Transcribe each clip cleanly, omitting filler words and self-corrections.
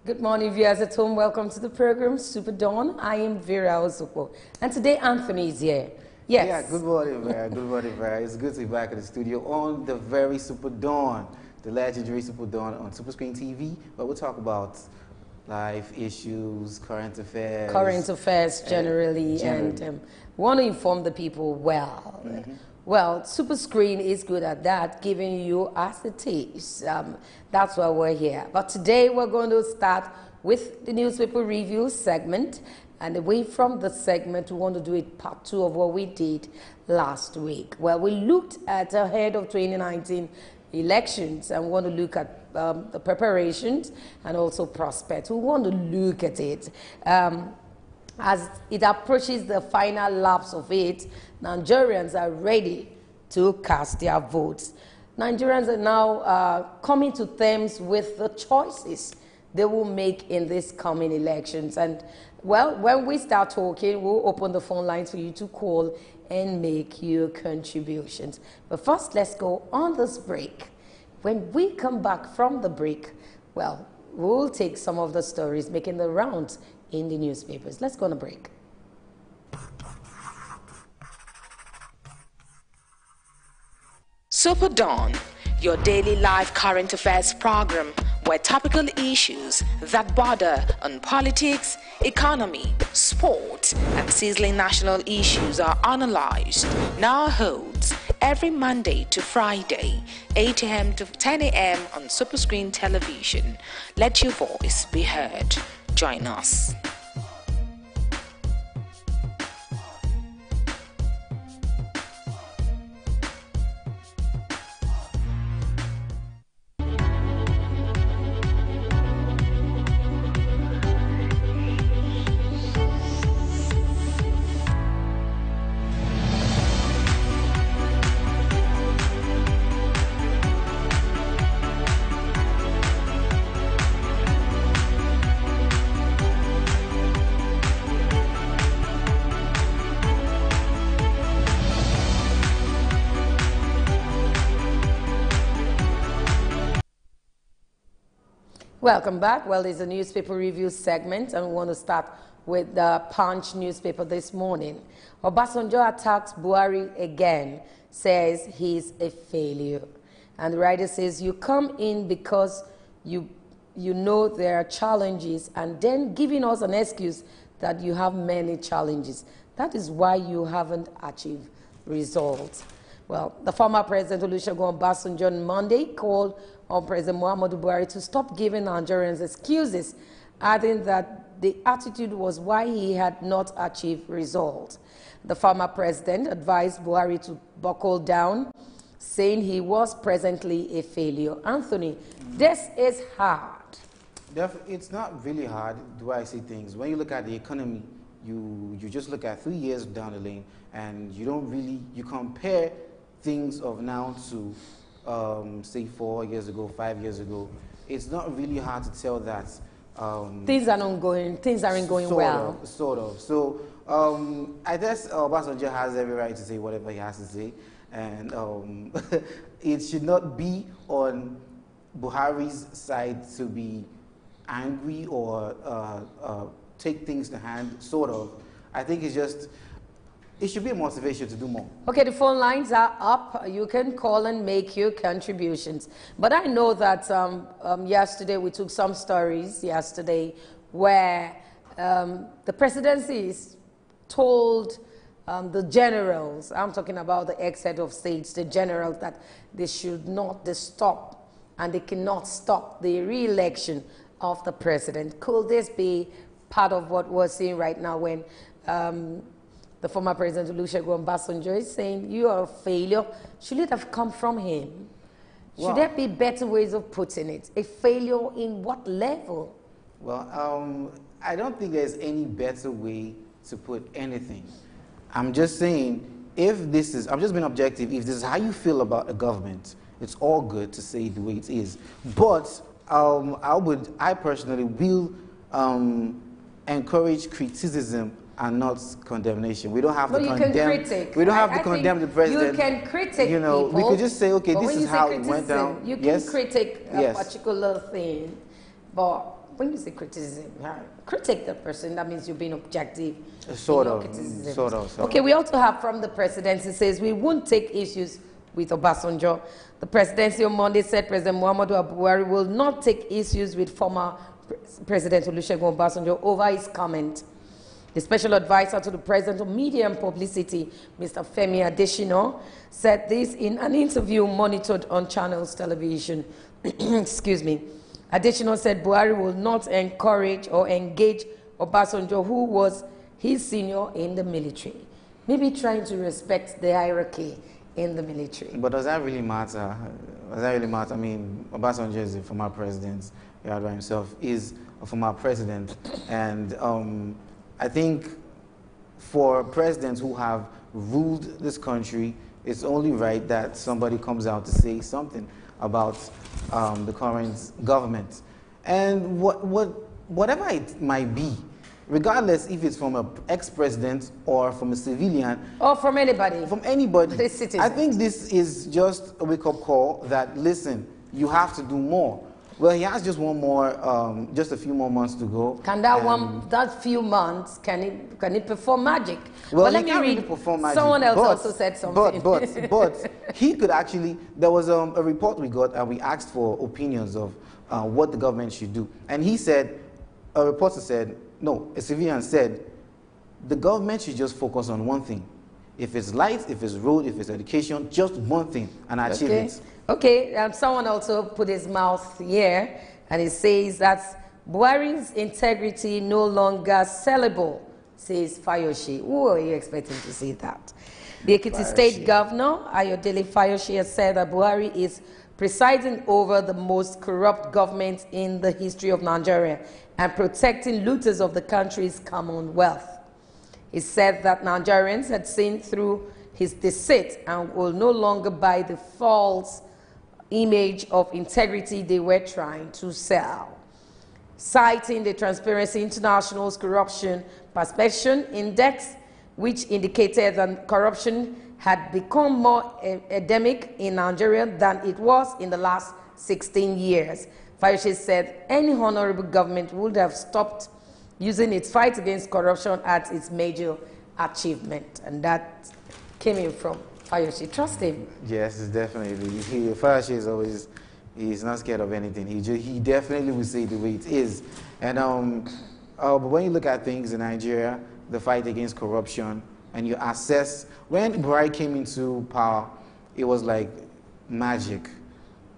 Good morning, viewers at home. Welcome to the program, Super Dawn. I am Vera Ozuko. And today, Anthony is here. Yes. Yeah, good morning, Vera. Good morning, Vera. It's good to be back in the studio on the very Super Dawn, the legendary Super Dawn on Super Screen TV, where we'll talk about life issues, current affairs. Current affairs generally. And want to inform the people well. Well, Super Screen is good at that, giving you as it is. That's why we're here. But today we're going to start with the newspaper review segment. And away from the segment, we want to do it part 2 of what we did last week. Well, we looked at ahead of 2019 elections and we want to look at the preparations and also prospects. We want to look at it. As it approaches the final laps of it, Nigerians are ready to cast their votes. Nigerians are now coming to terms with the choices they will make in these coming elections. And, well, when we start talking, we'll open the phone lines for you to call and make your contributions. But first, let's go on this break. When we come back from the break, well, we'll take some of the stories making the rounds in the newspapers. Let's go on a break. Super Dawn, your daily live current affairs program where topical issues that border on politics, economy, sport, and sizzling national issues are analyzed, now holds every Monday to Friday, 8 a.m. to 10 a.m. on Super Screen Television. Let your voice be heard. Join us. Welcome back. Well, there's a newspaper review segment, and we want to start with the Punch newspaper this morning. Obasanjo attacks Buhari again, says he's a failure. And the writer says, you come in because you know there are challenges, and then giving us an excuse that you have many challenges. That is why you haven't achieved results. Well, the former President Olusegun Obasanjo on Monday called on President Muhammadu Buhari to stop giving Nigerians excuses, adding that the attitude was why he had not achieved results. The former president advised Buhari to buckle down, saying he was presently a failure. Anthony, this is hard. It's not really hard, the way I see things. When you look at the economy, you just look at 3 years down the lane, and you compare things of now to say 4 years ago, 5 years ago. It's not really hard to tell that things aren't going well. Sort of. So I guess Obasanjo has every right to say whatever he has to say, and it should not be on Buhari's side to be angry or take things to hand. Sort of. I think it should be a motivation to do more. Okay, the phone lines are up. You can call and make your contributions. But I know that yesterday we took some stories where the presidencies told the generals, I'm talking about the ex-head of states, the generals, that they stop and they cannot stop the re-election of the president. Could this be part of what we're seeing right now when the former President Olusegun Obasanjo is saying you are a failure? Should it have come from him? Should there be better ways of putting it? A failure in what level? Well, I don't think there's any better way to put anything. I'm just saying, I'm just being objective. If this is how you feel about a government, it's all good to say the way it is. But I personally will encourage criticism and not condemnation. We don't have to condemn. We don't have to condemn the president. You can critique. You know, people, we could just say, okay, this is how it went down. You can critique a particular thing, but when you say criticism, critique the person, that means you're being objective. Sort of. Okay, we also have from the presidency, says we won't take issues with Obasanjo. The presidency on Monday said President Muhammadu Buhari will not take issues with former President Olusegun Obasanjo over his comment. The special advisor to the president of media and publicity, Mr. Femi Adesina, said this in an interview monitored on Channels Television. Excuse me. Adesina said Buhari will not encourage or engage Obasanjo, who was his senior in the military. Maybe trying to respect the hierarchy in the military. But does that really matter? Does that really matter? I mean, Obasanjo is a former president. Yar'Adua himself is a former president. And I think for presidents who have ruled this country, it's only right that somebody comes out to say something about the current government. And whatever it might be, regardless if it's from an ex-president or from a civilian. Or from anybody. From anybody. I think this is just a wake-up call that, listen, you have to do more. Well, he has just one more, just a few more months to go. Can that few months, can it perform magic? Well, let me read. Really perform magic. Someone else also said something. But he could actually, there was a report we got and we asked for opinions of what the government should do. And he said, a reporter said, no, a civilian said, the government should just focus on one thing. If it's light, if it's road, if it's education, just one thing and achieve it. Okay, someone also put his mouth here and he says that Buhari's integrity no longer sellable, says Fayoshe. Who are you expecting to say that? The Ekiti State Governor, Ayodele Fayoshe, has said that Buhari is presiding over the most corrupt government in the history of Nigeria and protecting looters of the country's commonwealth. He said that Nigerians had seen through his deceit and will no longer buy the false image of integrity they were trying to sell. Citing the Transparency International's Corruption Perception Index, which indicated that corruption had become more endemic in Nigeria than it was in the last 16 years. Fayoshe said any honorable government would have stopped using its fight against corruption as its major achievement. And that came in from Fayoshe. Trust him. Yes, definitely. Fayoshe is always, he's not scared of anything. He definitely will say the way it is. And but when you look at things in Nigeria, the fight against corruption, and you assess, when Buhari came into power, it was like magic.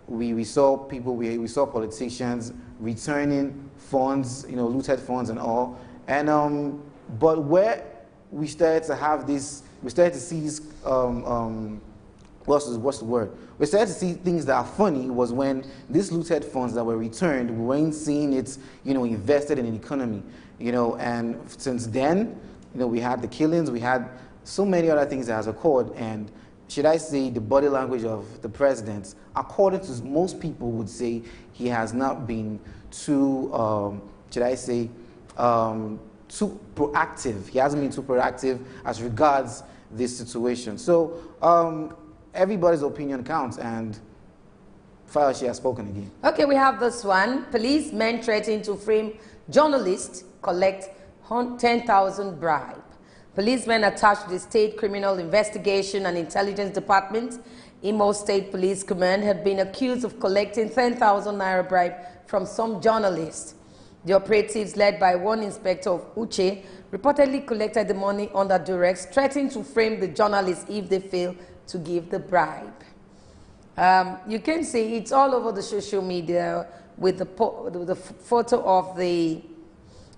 We saw people, we saw politicians returning funds, looted funds and all. And but where we started to have this, we started to see this, what's the word? We started to see things that are funny was when these looted funds that were returned, we weren't seeing it, invested in an economy, and since then, we had the killings, we had so many other things that has occurred, and should I say the body language of the president, according to most people would say, he has not been too, should I say, too proactive. He hasn't been too proactive as regards this situation. So everybody's opinion counts, and Fayoshe has spoken again. Okay, we have this one. Policemen threatening to frame journalists collect 10,000 bribe. Policemen attached to the State Criminal Investigation and Intelligence Department, Imo State Police Command, had been accused of collecting 10,000 naira bribe from some journalists. The operatives, led by one inspector of Uche, reportedly collected the money under duress, threatening to frame the journalists if they fail to give the bribe. You can see it's all over the social media with the photo of the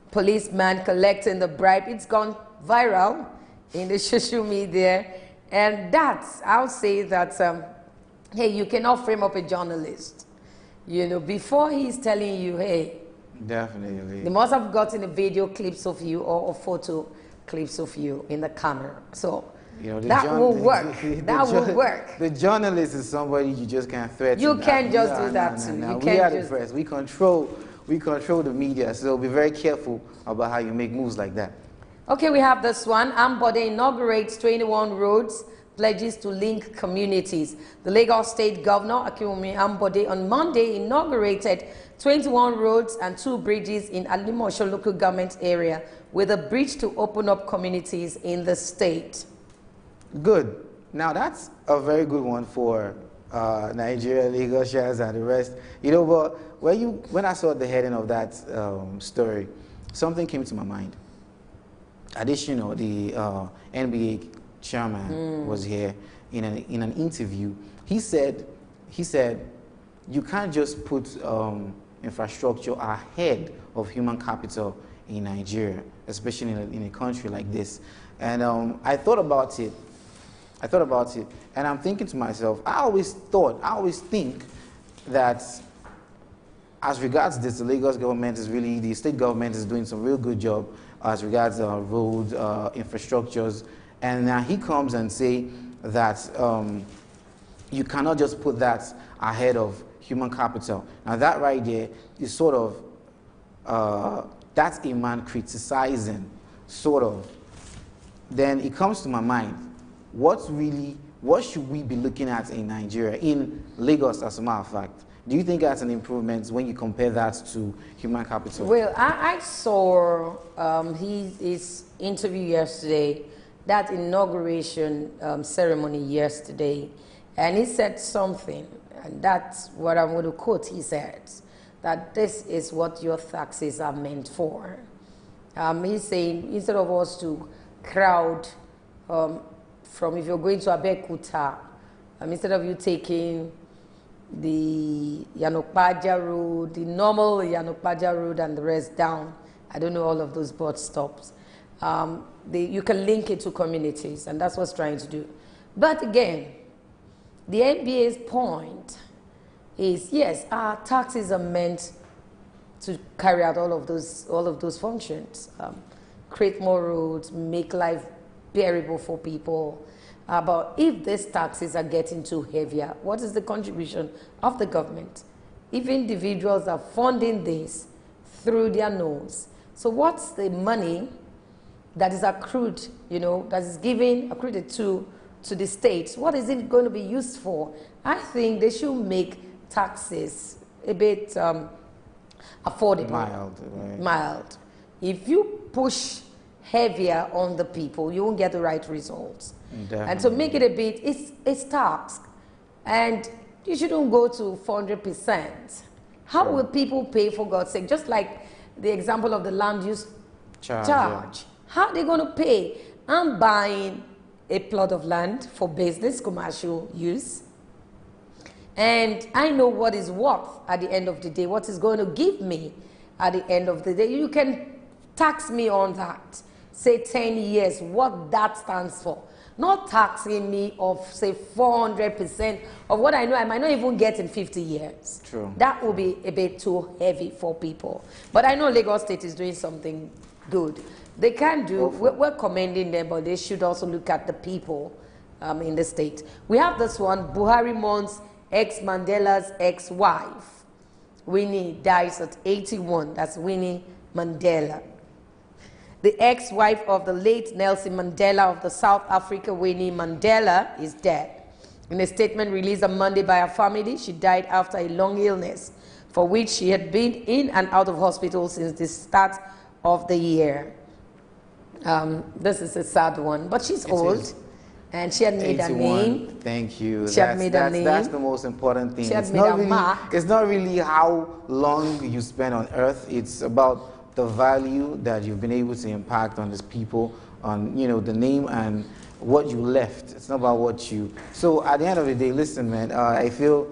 policeman collecting the bribe. It's gone viral in the social media, and that's, I'll say that, hey, you cannot frame up a journalist, before he's telling you, hey. Definitely. They must have gotten a video clips of you or a photo clips of you in the camera. So that will work. That will work. The journalist is somebody you just can't threaten. You can't just do that too. We are the press. We control the media, so be very careful about how you make moves like that. Okay, we have this one. Ambode inaugurates 21 roads pledges to link communities. The Lagos State Governor, Akinwumi Ambode, on Monday inaugurated 21 roads and 2 bridges in Alimosho local government area, with a bridge to open up communities in the state. Good. Now that's a very good one for Nigeria, Lagosians, and the rest. You know, but when I saw the heading of that story, something came to my mind. Additional, the NBA chairman was here in an interview. He said, you can't just put infrastructure ahead of human capital in Nigeria, especially in a country like this. And I thought about it, and I'm thinking to myself, I always think that as regards this, the Lagos government the state government is doing some real good job as regards road infrastructures. And now he comes and say that you cannot just put that ahead of human capital. Now that right there is sort of, that's a man criticizing, sort of. Then it comes to my mind, what should we be looking at in Nigeria, in Lagos as a matter of fact? Do you think that's an improvement when you compare that to human capital? Well, I saw his interview yesterday, that inauguration ceremony yesterday, and he said something, and that's what I'm going to quote. He said that this is what your taxes are meant for. He's saying instead of us to crowd from, if you're going to Abeokuta, instead of you taking the Yanokpaja road, the normal Yanokpaja road and the rest down, I don't know all of those bus stops, you can link it to communities, and that's what's trying to do. But again, the NBA's point is, yes, our taxes are meant to carry out all of those functions, create more roads, make life bearable for people. But if these taxes are getting too heavier, what is the contribution of the government? If individuals are funding this through their nose, so what's the money that is accrued, that is accrued to the states? What is it going to be used for? I think they should make taxes a bit affordable. Mild, right? Mild. If you push heavier on the people, you won't get the right results. Definitely. And so make it a bit, it's taxed. And you shouldn't go to 400%. How will people pay, for God's sake? Just like the example of the land use charge. Yeah. How are they going to pay? I'm buying a plot of land for business, commercial use. And I know what is worth at the end of the day, what is going to give me at the end of the day. You can tax me on that. Say 10 years, what that stands for. Not taxing me of, say, 400% of what I know I might not even get in 50 years. True. That will be a bit too heavy for people. But I know Lagos State is doing something good. They can do, we're commending them, but they should also look at the people in the state. We have this one, Buhari mourns ex-Mandela's ex-wife. Winnie dies at 81. That's Winnie Mandela. The ex-wife of the late Nelson Mandela of the South Africa, Winnie Mandela, is dead. In a statement released on Monday by her family, she died after a long illness for which she had been in and out of hospital since the start of the year. This is a sad one, but she's old, and she had made a name. Thank you. She had made a name. That's the most important thing. She had made a mark. It's not really how long you spend on earth. It's about the value that you've been able to impact on these people, on the name and what you left. It's not about what you. So at the end of the day, listen, man. I feel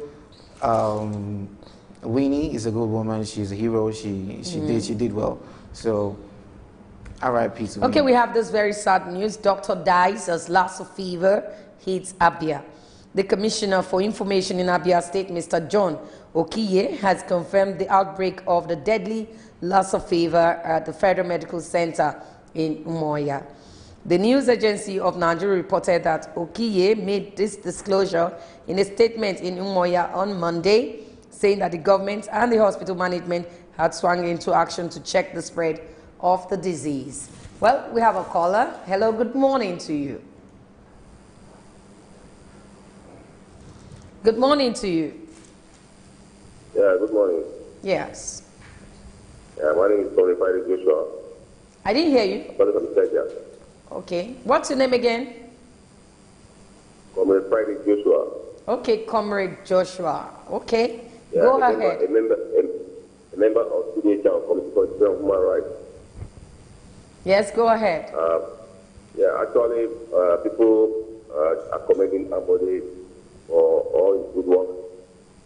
Winnie is a good woman. She's a hero. She did well. So R.I.P. to Winnie. Okay, we have this very sad news. Doctor dies as Lassa fever hits Abia. The Commissioner for Information in Abia State, Mr. John Okiye, has confirmed the outbreak of the deadly Lassa fever at the Federal Medical Center in Umuahia. The news agency of Nigeria reported that Okiye made this disclosure in a statement in Umuahia on Monday, saying that the government and the hospital management had swung into action to check the spread of the disease. Well, we have a caller. Hello, good morning to you. Good morning to you. Yeah, good morning. Yes. Yeah, my name is Friday Joshua. I didn't hear you. Okay. What's your name again? Friday Joshua. Okay, Comrade Joshua. Okay. Yeah, Go ahead. A member of CDHR Committee for Human Rights. Yes, go ahead. Yeah, actually, people are commending Ambode for all his good work.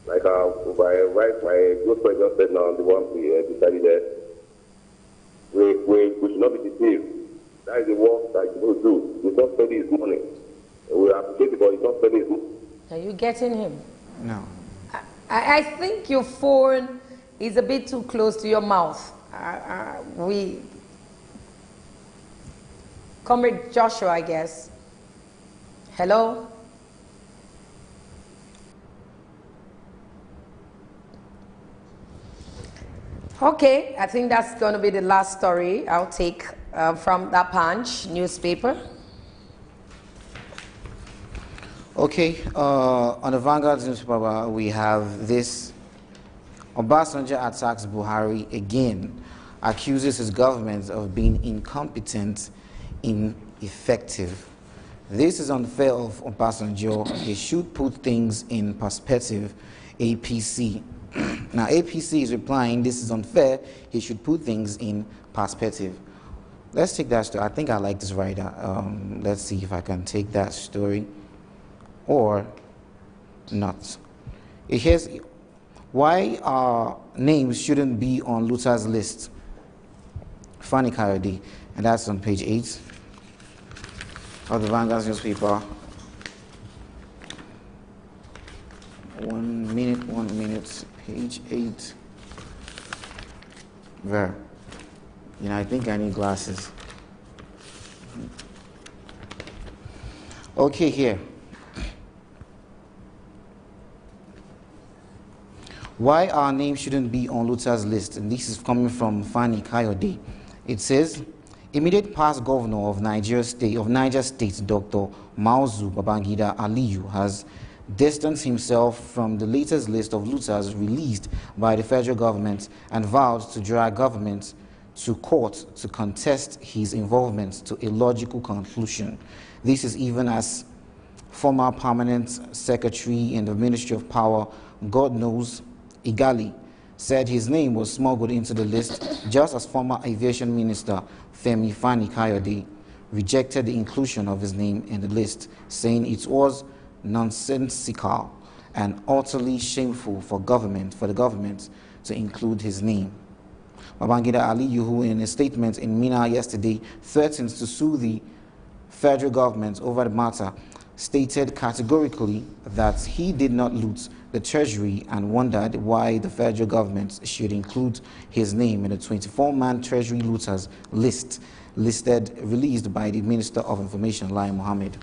Like my good friend just said now, the one we decided that we should not be deceived. That is the work that you do. He's not spending his money. We appreciate it, but he's not spending his money. Are you getting him? No. I think your phone is a bit too close to your mouth. Comrade Joshua, I guess. Hello? Okay, I think that's going to be the last story I'll take from that Punch newspaper. Okay, on the Vanguard newspaper, we have this. Obasanjo attacks Buhari again, accuses his government of being incompetent, ineffective. This is unfair of Obasanjo. He should put things in perspective, APC. Now, APC is replying, this is unfair. He should put things in perspective. Let's take that story. I think I like this writer. Let's see if I can take that story or not. Here's why our names shouldn't be on Luther's list. Fanny Coyote, and that's on page 8 of the Vanguard newspaper. 1 minute, page 8. There. You know, I think I need glasses. Okay, here. Why our name shouldn't be on Luther's list, and this is coming from Fanny Coyote. It says, immediate past governor of Niger State, Dr. Mauzu Babangida Aliyu, has distanced himself from the latest list of looters released by the federal government and vowed to drag government to court to contest his involvement to a logical conclusion. This is even as former permanent secretary in the Ministry of Power, God knows, Igali, said his name was smuggled into the list, just as former aviation minister Femi Fani Kayode rejected the inclusion of his name in the list, saying it was nonsensical and utterly shameful for the government to include his name. Babangida Aliyu, who in a statement in Mina yesterday threatens to sue the federal government over the matter, stated categorically that he did not loot the treasury and wondered why the federal government should include his name in the 24-man treasury looters list released by the Minister of Information, Lai Mohammed.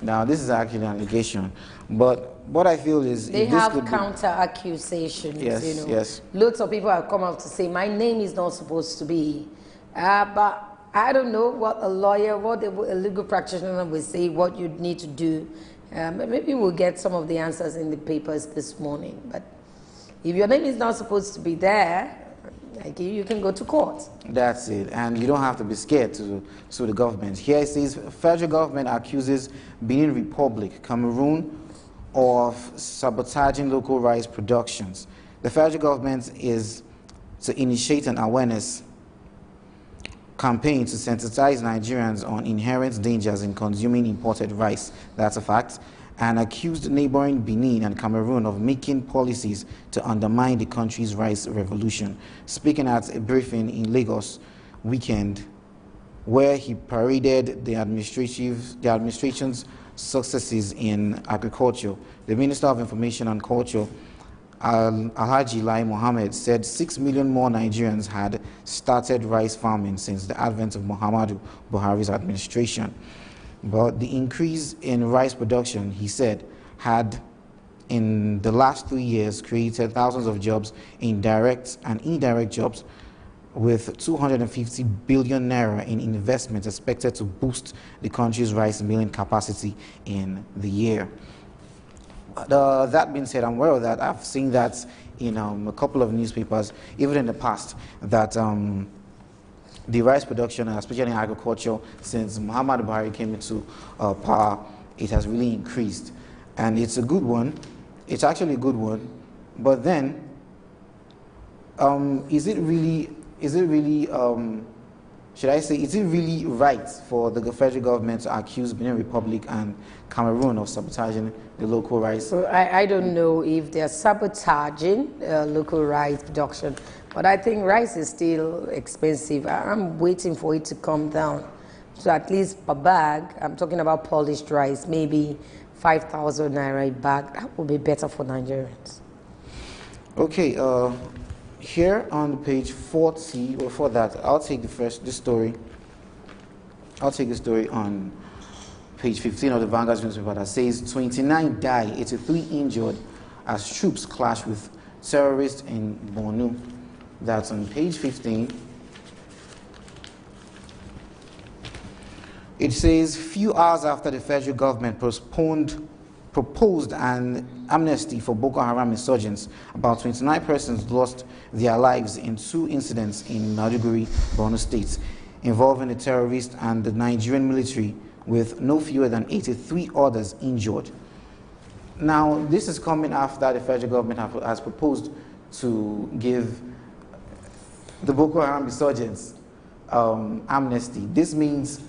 Now, this is actually an allegation, but what I feel is they have counter accusations. Yes, you know. yes. Lots of people have come out to say my name is not supposed to be, but I don't know what a lawyer, what a legal practitioner will say, what you need to do. Maybe we'll get some of the answers in the papers this morning. But if your name is not supposed to be there, you can go to court. That's it. And you don't have to be scared to sue the government. Here it says, federal government accuses Benin Republic, Cameroon, of sabotaging local rice productions. The federal government is to initiate an awareness campaign to sensitize Nigerians on inherent dangers in consuming imported rice. That's a fact. And accused neighboring Benin and Cameroon of making policies to undermine the country's rice revolution. Speaking at a briefing in Lagos weekend, where he paraded the administration's successes in agriculture, the Minister of Information and Culture, Alhaji Lai Mohammed, said 6 million more Nigerians had started rice farming since the advent of Muhammadu Buhari's administration. But the increase in rice production, he said, had in the last 3 years created thousands of jobs in direct and indirect jobs, with 250 billion naira in investments expected to boost the country's rice milling capacity in the year. That being said, I'm aware of that. I've seen that in a couple of newspapers, even in the past, that the rice production, especially in agriculture, since Muhammad Buhari came into power, it has really increased. And it's a good one. It's actually a good one. But then, is it really, should I say, is it really right for the federal government to accuse Benin Republic and Cameroon of sabotaging the local rice? So I don't know if they're sabotaging local rice production, but I think rice is still expensive. I'm waiting for it to come down. So at least per bag, I'm talking about polished rice, maybe 5,000 naira a bag. That would be better for Nigerians. Okay, here on page 40, before that, I'll take this story. I'll take the story on page 15 of the Vanguard newspaper that says 29 die, 83 injured as troops clash with terrorists in Borno. That's on page 15. It says, few hours after the federal government proposed an amnesty for Boko Haram insurgents, about 29 persons lost their lives in 2 incidents in Maiduguri, Borno State, involving the terrorists and the Nigerian military, with no fewer than 83 others injured. Now, this is coming after the federal government has proposed to give the Boko Haram insurgents amnesty. This means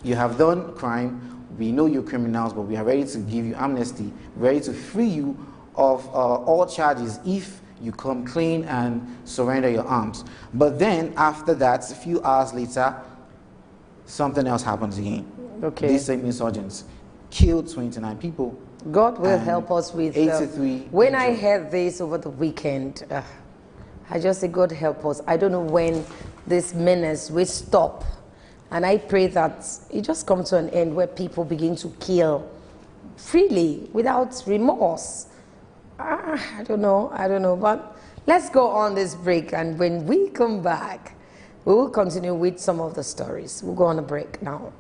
you have done crime, we know you're criminals, but we are ready to give you amnesty, ready to free you of all charges if you come clean and surrender your arms. But then, after that, a few hours later, something else happens again. Okay. These same insurgents killed 29 people. God will help us with 83 when I heard this over the weekend, I just say, God help us. I don't know when this menace will stop. And I pray that it just comes to an end where people begin to kill freely without remorse. I don't know. But let's go on this break. And when we come back, we will continue with some of the stories. We'll go on a break now.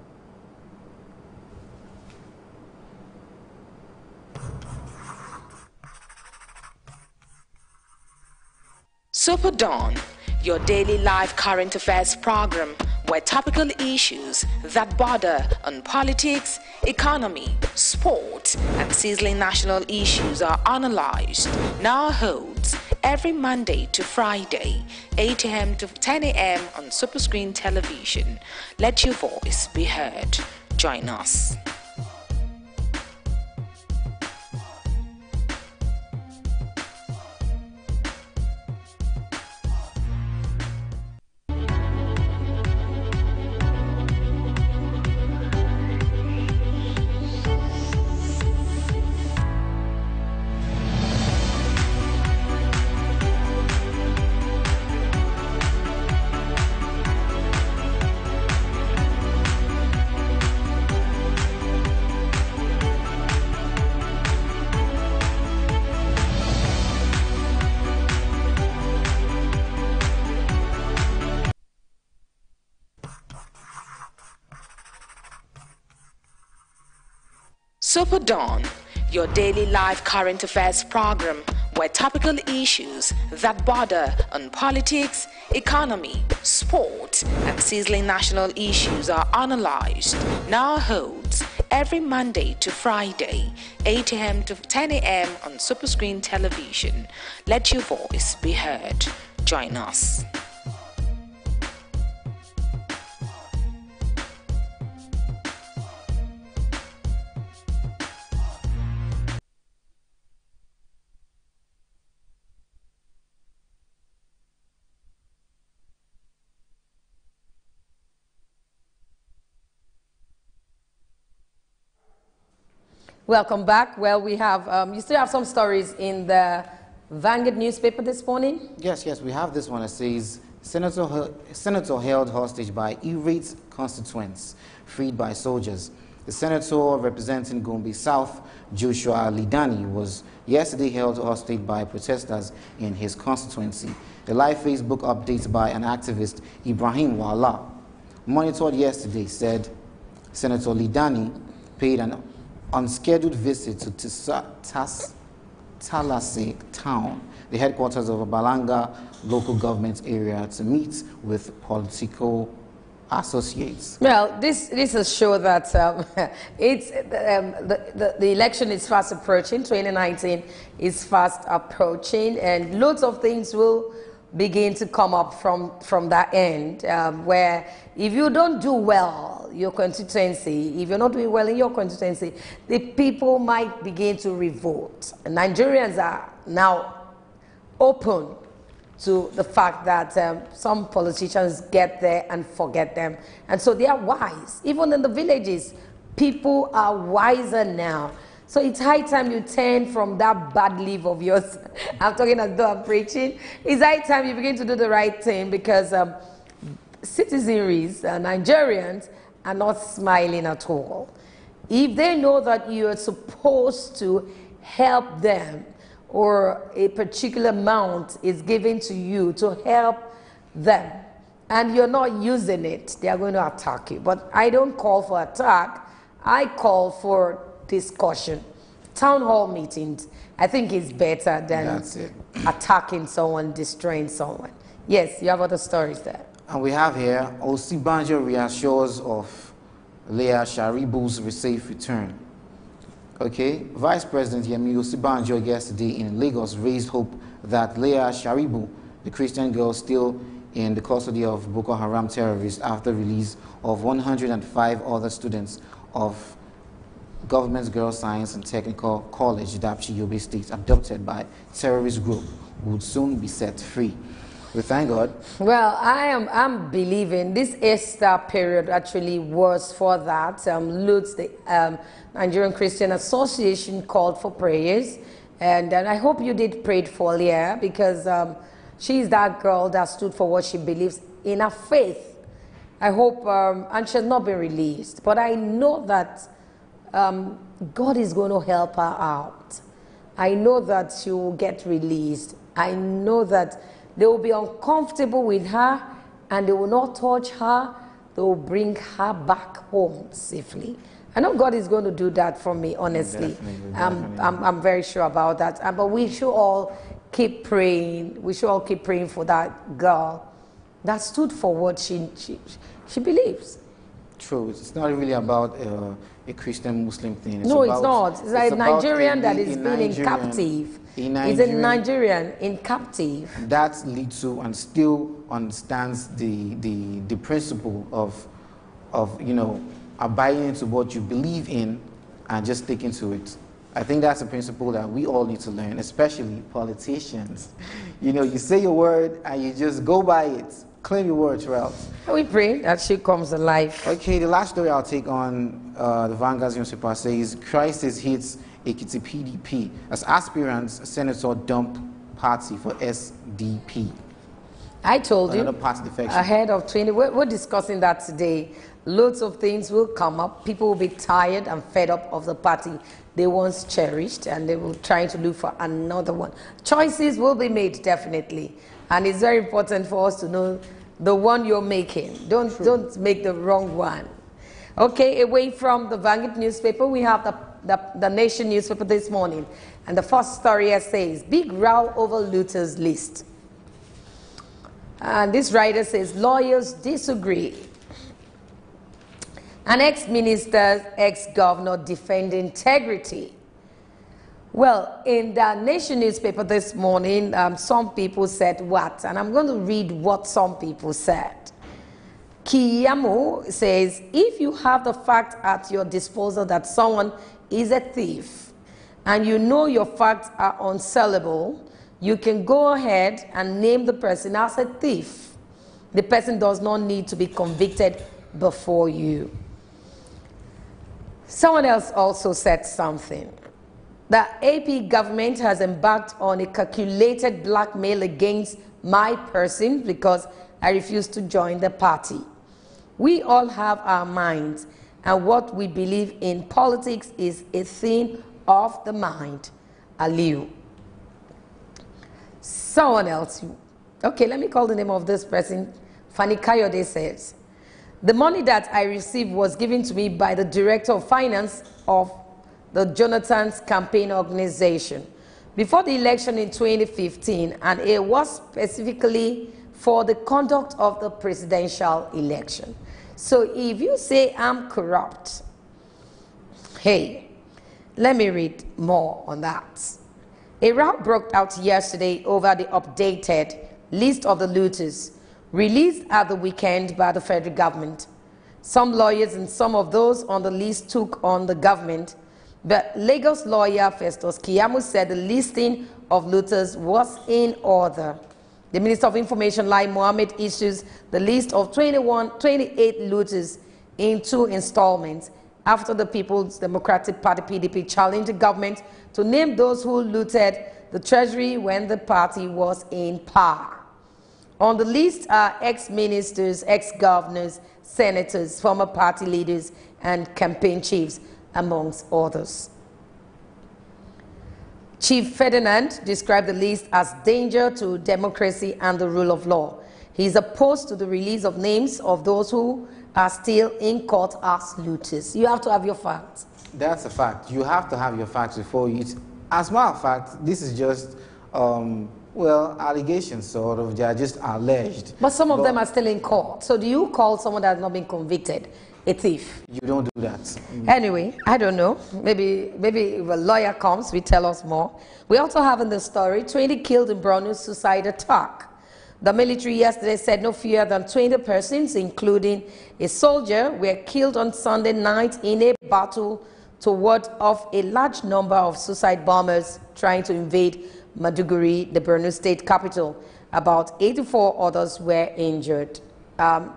SuperDawn, your daily live current affairs program where topical issues that border on politics, economy, sport, and sizzling national issues are analyzed, now holds every Monday to Friday, 8 a.m. to 10 a.m. on Superscreen television. Let your voice be heard. Join us. SuperDawn, your daily live current affairs program where topical issues that border on politics, economy, sport, and sizzling national issues are analyzed, now holds every Monday to Friday, 8 a.m. to 10 a.m. on Superscreen television. Let your voice be heard. Join us. Welcome back. Well, we have, you still have some stories in the Vanguard newspaper this morning? Yes, we have this one. It says, Senator held hostage by irate constituents, freed by soldiers. The senator representing Gombe South, Joshua Lidani, was yesterday held hostage by protesters in his constituency. The live Facebook update by an activist, Ibrahim Wala, monitored yesterday, said Senator Lidani paid an unscheduled visit to Talasek town, the headquarters of a Balanga local government area, to meet with political associates. Well, this is show that it's the election is fast approaching. 2019 is fast approaching, and loads of things will begin to come up from that end, where if you don't do well your constituency, if you're not doing well in your constituency, the people might begin to revolt. And Nigerians are now open to the fact that some politicians get there and forget them. And so they are wise. Even in the villages, people are wiser now. So it's high time you turn from that bad leaf of yours. I'm talking as though I'm preaching. It's high time you begin to do the right thing, because citizenries, Nigerians, are not smiling at all. If they know that you are supposed to help them, or a particular amount is given to you to help them, and you're not using it, they are going to attack you. But I don't call for attack. I call for discussion. Town hall meetings, I think, is better than attacking someone, destroying someone. Yes, you have other stories there. And we have here, Osibanjo reassures of Leah Sharibu's safe return. Okay, Vice President Yemi Osibanjo yesterday in Lagos raised hope that Leah Sharibu, the Christian girl still in the custody of Boko Haram terrorists after release of 105 other students of Government Girls Science and Technical College, Dapchi, Yobe State, abducted by terrorist group, would soon be set free. We thank God. Well, I'm believing this Easter period actually was for that. Lutz, the Nigerian Christian Association, called for prayers, and I hope you did pray for Leah, because she's that girl that stood for what she believes in her faith. I hope, and she's not been released, but I know that God is going to help her out. I know that she will get released. I know that they will be uncomfortable with her, and they will not touch her. They will bring her back home safely. I know God is going to do that for me, honestly. Definitely. I'm very sure about that. But we should all keep praying. We should all keep praying for that girl that stood for what she believes. True. It's not really about a Christian Muslim thing. It's it's not. It's like a Nigerian that is being in captive. He's a Nigerian in captive. That leads to and still understands the principle of abiding into what you believe in and just sticking to it. I think that's a principle that we all need to learn, especially politicians. You say your word and you just go by it. Claim your word, Charles. We pray that she comes alive. Okay, the last story I'll take on the Vanguard newspaper says, crisis hits Ekiti PDP as aspirants senator dump party for SDP. I told you, party defection. Ahead of 20, we're discussing that today. Loads of things will come up. People will be tired and fed up of the party they once cherished, and they will try to look for another one. Choices will be made, definitely. And it's very important for us to know the one you're making. Don't make the wrong one. Okay, away from the Vanguard newspaper, we have the Nation newspaper this morning. And the first story here says, big row over looters list. And this writer says, lawyers disagree. An ex-minister, ex-governor defend integrity. Well, in the Nation newspaper this morning, some people said what? And I'm going to read what some people said. Kiyamu says, if you have the fact at your disposal that someone is a thief, and you know your facts are unsellable, you can go ahead and name the person as a thief. The person does not need to be convicted before you. Someone else also said something. The AP government has embarked on a calculated blackmail against my person because I refuse to join the party. We all have our minds, and what we believe in politics is a thing of the mind. Aliu. Someone else. Okay, let me call the name of this person. Fanny Kayode says, the money that I received was given to me by the Director of Finance of the Jonathan's campaign organization, before the election in 2015, and it was specifically for the conduct of the presidential election. So if you say I'm corrupt, hey, let me read more on that. A row broke out yesterday over the updated list of the looters released at the weekend by the federal government. Some lawyers and some of those on the list took on the government, but Lagos lawyer Festus Kiyamu said the listing of looters was in order. The Minister of Information, Lai Mohammed, issues the list of 28 looters in 2 installments after the People's Democratic Party (PDP) challenged the government to name those who looted the treasury when the party was in power. On the list are ex-ministers, ex-governors, senators, former party leaders, and campaign chiefs, amongst others. Chief Ferdinand described the list as danger to democracy and the rule of law. He is opposed to the release of names of those who are still in court as looters. You have to have your facts. That's a fact. You have to have your facts before you... As a matter of fact, this is just, well, allegations, sort of. They are just alleged. But some of them are still in court. So do you call someone that has not been convicted a thief? You don't do that. Anyway, I don't know. Maybe if a lawyer comes, we tell us more. We also have in the story 20 killed in Borno's suicide attack. The military yesterday said no fewer than 20 persons, including a soldier, were killed on Sunday night in a battle to ward off a large number of suicide bombers trying to invade Maiduguri, the Borno state capital. About 84 others were injured. I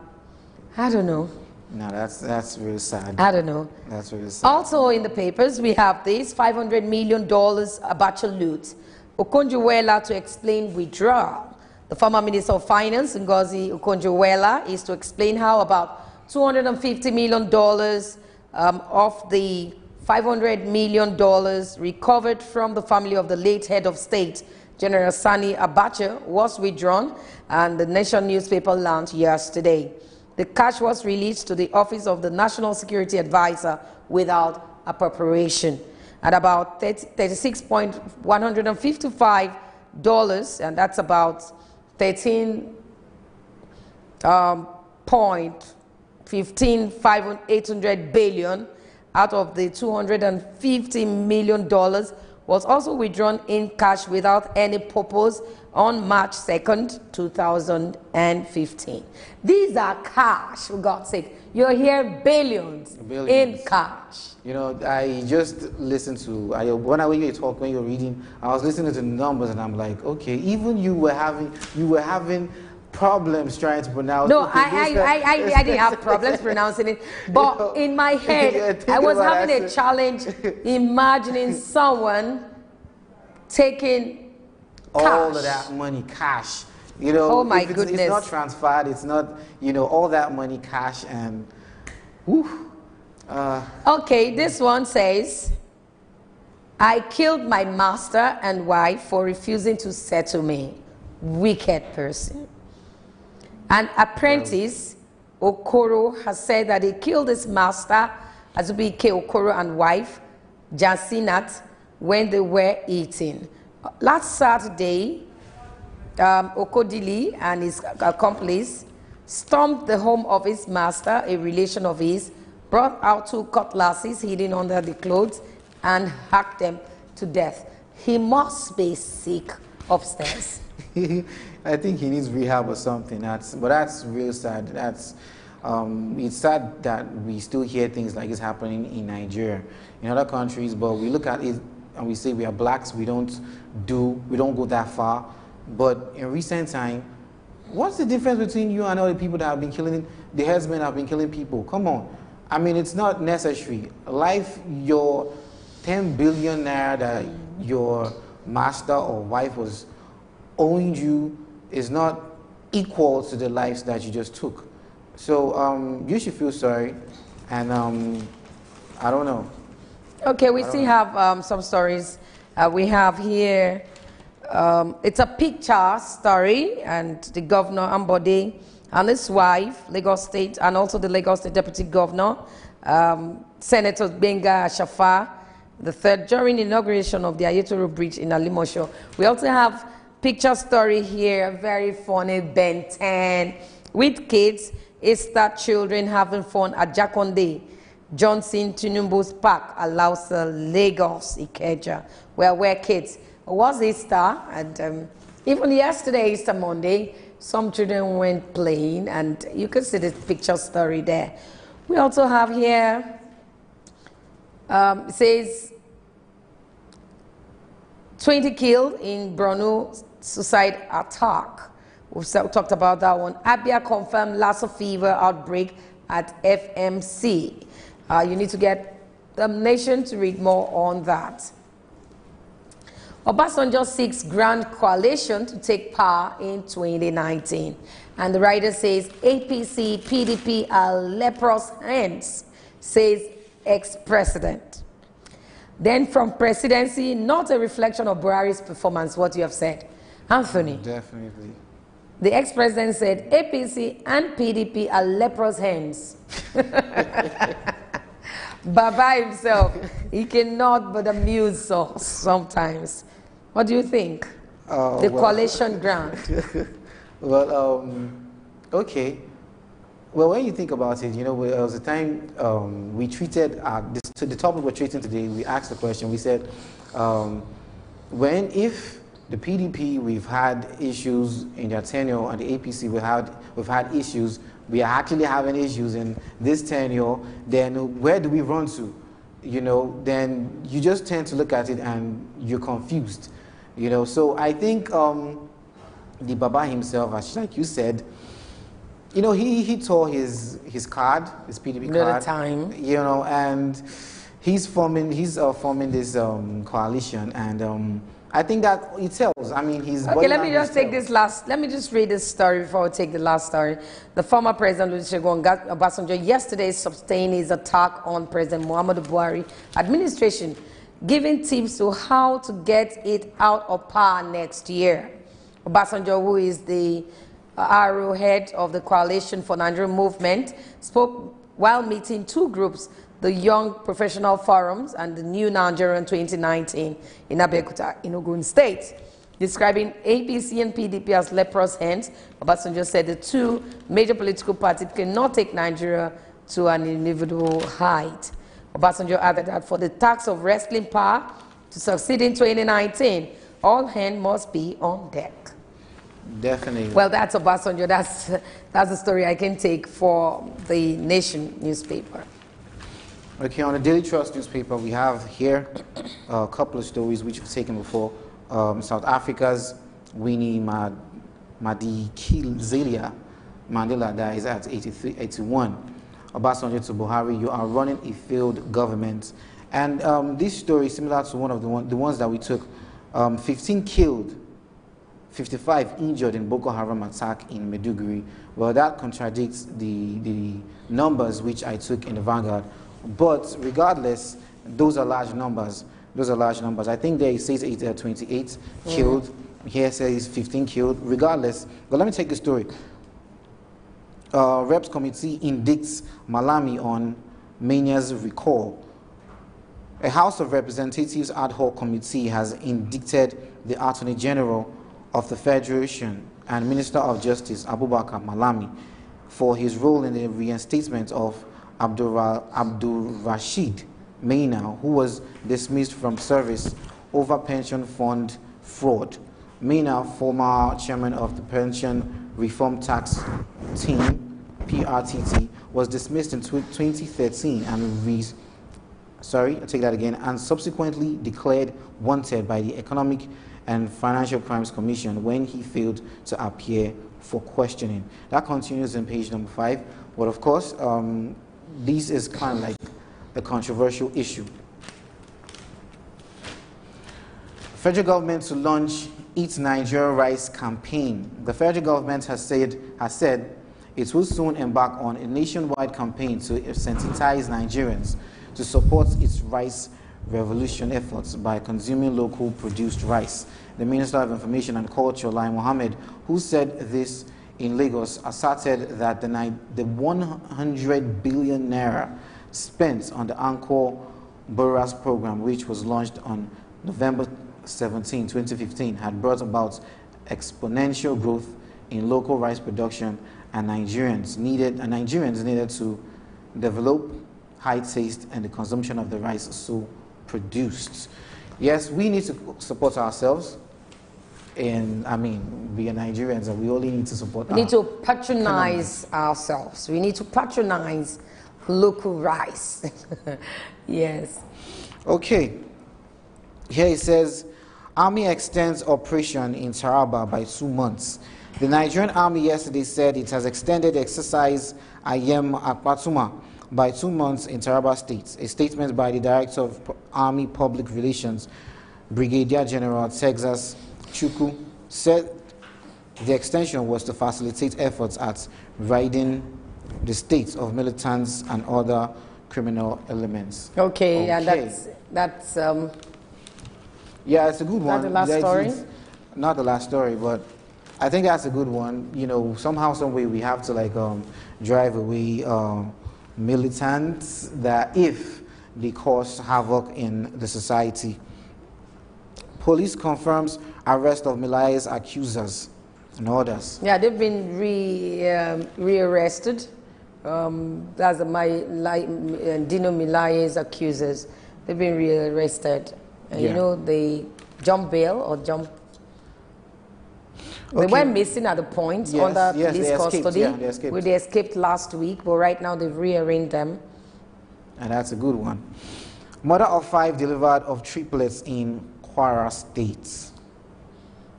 don't know. No, that's really sad. I don't know. That's really sad. Also in the papers, we have this $500 million Abacha loot. Okonjo-Iweala to explain withdrawal. The former Minister of Finance, Ngozi Okonjo-Iweala, is to explain how about $250 million of the $500 million recovered from the family of the late head of state, General Sani Abacha, was withdrawn, and the Nation newspaper learned yesterday. The cash was released to the Office of the National Security Advisor without appropriation. At about $36.155, and that's about 13.15800 billion out of the $250 million was also withdrawn in cash without any purpose on March 2nd, 2015. These are cash, for God's sake. You're here billions in cash. You know, I just listened to, when you talk, when you're reading, I was listening to the numbers and I'm like, okay, even you were having problems trying to pronounce. No, I didn't have problems pronouncing it, but in my head, I was having a challenge imagining someone taking all cash. of that money, cash. You know, oh my goodness. It's not transferred, it's not, you know, all that money, cash, and whew, okay, this one says, I killed my master and wife for refusing to settle me. Wicked person. An apprentice, Okoro, has said that he killed his master, Azubike Okoro, and wife, Jansinat, when they were eating. Last Saturday, Okodili and his accomplice stormed the home of his master, a relation of his, brought out 2 cutlasses hidden under the clothes, and hacked them to death. He must be sick upstairs. I think he needs rehab or something. But that's real sad. It's sad that we still hear things like this happening in Nigeria, in other countries. But we look at it and we say we are blacks. We don't go that far. But in recent time, what's the difference between you and all the people that have been killing? The headsmen have been killing people. Come on. I mean, it's not necessary. Life, your 10 billion naira that your master or wife was owing you is not equal to the lives that you just took. So you should feel sorry, and I don't know. Okay, we still have some stories. We have here, it's a picture story, and the governor Ambode and his wife, Lagos State, and also the Lagos State Deputy Governor, Senator Benga Ashafa, the 3rd, during the inauguration of the Ayetoro Bridge in Alimosho. We also have picture story here, very funny, Ben 10, with kids, Easter children having fun at Jakonde, Johnson Tinubu's Park, Alausa, Lagos, Ikeja, where kids. It was Easter, and even yesterday, Easter Monday, some children went playing, and you can see the picture story there. We also have here, it says, 20 killed in Borno suicide attack. We've talked about that one. Abia confirmed Lassa fever outbreak at FMC. You need to get the Nation to read more on that. Obasanjo seeks grand coalition to take power in 2019. And the writer says APC, PDP are leprous hands, says ex-president. Then from presidency, not a reflection of Buhari's performance, what you have said. Anthony. Definitely. The ex-president said APC and PDP are leprous hands. Baba himself, he cannot but amuse us sometimes. What do you think? The coalition ground. Well, okay. Well, when you think about it, you know, there was a time we treated the topic we're treating today. We asked the question. We said, if the PDP we've had issues in their tenure, and the APC we've had issues, we are actually having issues in this tenure, then where do we run to? You know, then you just tend to look at it and you're confused. You know, so I think the Baba himself, as like you said, you know, he tore his card, his PDP card. Another time. You know, and he's forming this coalition, and I think that it tells. I mean, he's okay. Let me just take this last. Let me just read this story before we take the last story. The former president Olusegun Obasanjo yesterday sustained his attack on President Muhammadu Buhari administration, giving tips to how to get it out of power next year. Obasanjo, who is the arrowhead of the Coalition for Nigeria movement, spoke while meeting two groups, the Young Professional Forums and the New Nigerian 2019 in Abeokuta, in Ogun State. Describing APC and PDP as leprous hands, Obasanjo said the two major political parties cannot take Nigeria to an individual height. Obasanjo added that for the task of wrestling power to succeed in 2019, all hands must be on deck. Definitely. Well, that's Obasanjo. That's the story I can take for the Nation newspaper. Okay, on the Daily Trust newspaper, we have here a couple of stories which we've taken before. South Africa's Winnie Madikizela Mandela dies at 81. Obasanjo to Buhari, you are running a failed government. And this story is similar to one of the ones that we took. 15 killed, 55 injured in Boko Haram attack in Maiduguri. Well, that contradicts the numbers which I took in the Vanguard. But regardless, those are large numbers. Those are large numbers. I think there it says 28 killed. Here it says 15 killed. Regardless, but let me take the story. Reps Committee indicts Malami on Mania's recall. A House of Representatives ad hoc committee has indicted the Attorney General of the Federation and Minister of Justice Abubakar Malami for his role in the reinstatement of Abdul Rashid Maina, who was dismissed from service over pension fund fraud. Maina, former chairman of the Pension Reform Tax Team, PRTT, was dismissed in 2013 and subsequently declared wanted by the Economic and Financial Crimes Commission when he failed to appear for questioning. That continues in page number 5. But of course, this is kind of like a controversial issue. Federal government to launch Eat Nigeria Rice campaign. The federal government has said it will soon embark on a nationwide campaign to sensitize Nigerians to support its rice revolution efforts by consuming local produced rice. The Minister of Information and Culture, Lai Mohammed, who said this in Lagos, asserted that the 100 billion naira spent on the Anchor Boras program, which was launched on November 17, 2015, had brought about exponential growth in local rice production, and Nigerians needed to develop high taste and the consumption of the rice so produced. Yes, we need to support ourselves. And I mean, we are Nigerians and we only need to support. We need to patronize ourselves. We need to patronize local rice. Yes. Okay. Here it says, Army extends operation in Taraba by 2 months. The Nigerian Army yesterday said it has extended exercise Ayem Akpatuma by 2 months in Taraba State. A statement by the Director of Army Public Relations, Brigadier General Texas Chukwu, said the extension was to facilitate efforts at ridding the state of militants and other criminal elements. Okay. And that's yeah, it's a good one. That's the last story? Not the last story, but I think that's a good one. You know, somehow, some way, we have to like drive away militants that if they cause havoc in the society. Police confirms arrest of Milaye's accusers and others. Yeah, they've been rearrested. That's Dino Milaye's accusers. They've been rearrested. You know, they jump bail or jump. They went missing at the point under police custody. They escaped last week, but right now they've rearranged them. And that's a good one. Mother of 5 delivered of triplets in Kwara State.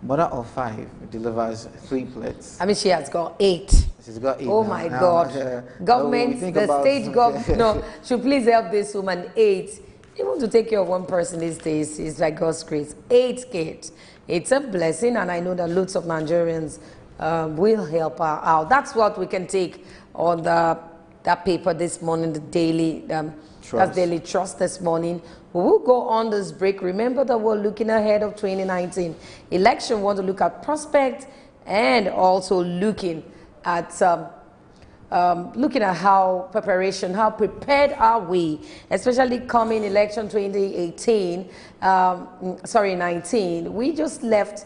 Mother of 5 delivers triplets. I mean, she has got 8. She's got 8. Oh my God. Government, the state government should please help this woman. 8. Even to take care of one person these days is like God's grace. 8 kids. It's a blessing, and I know that lots of Nigerians will help her out. That's what we can take on that paper this morning, the Daily Trust. Daily Trust this morning. We will go on this break. Remember that we're looking ahead of 2019 election. We want to look at prospects and also looking at how prepared are we, especially coming election 19. We just left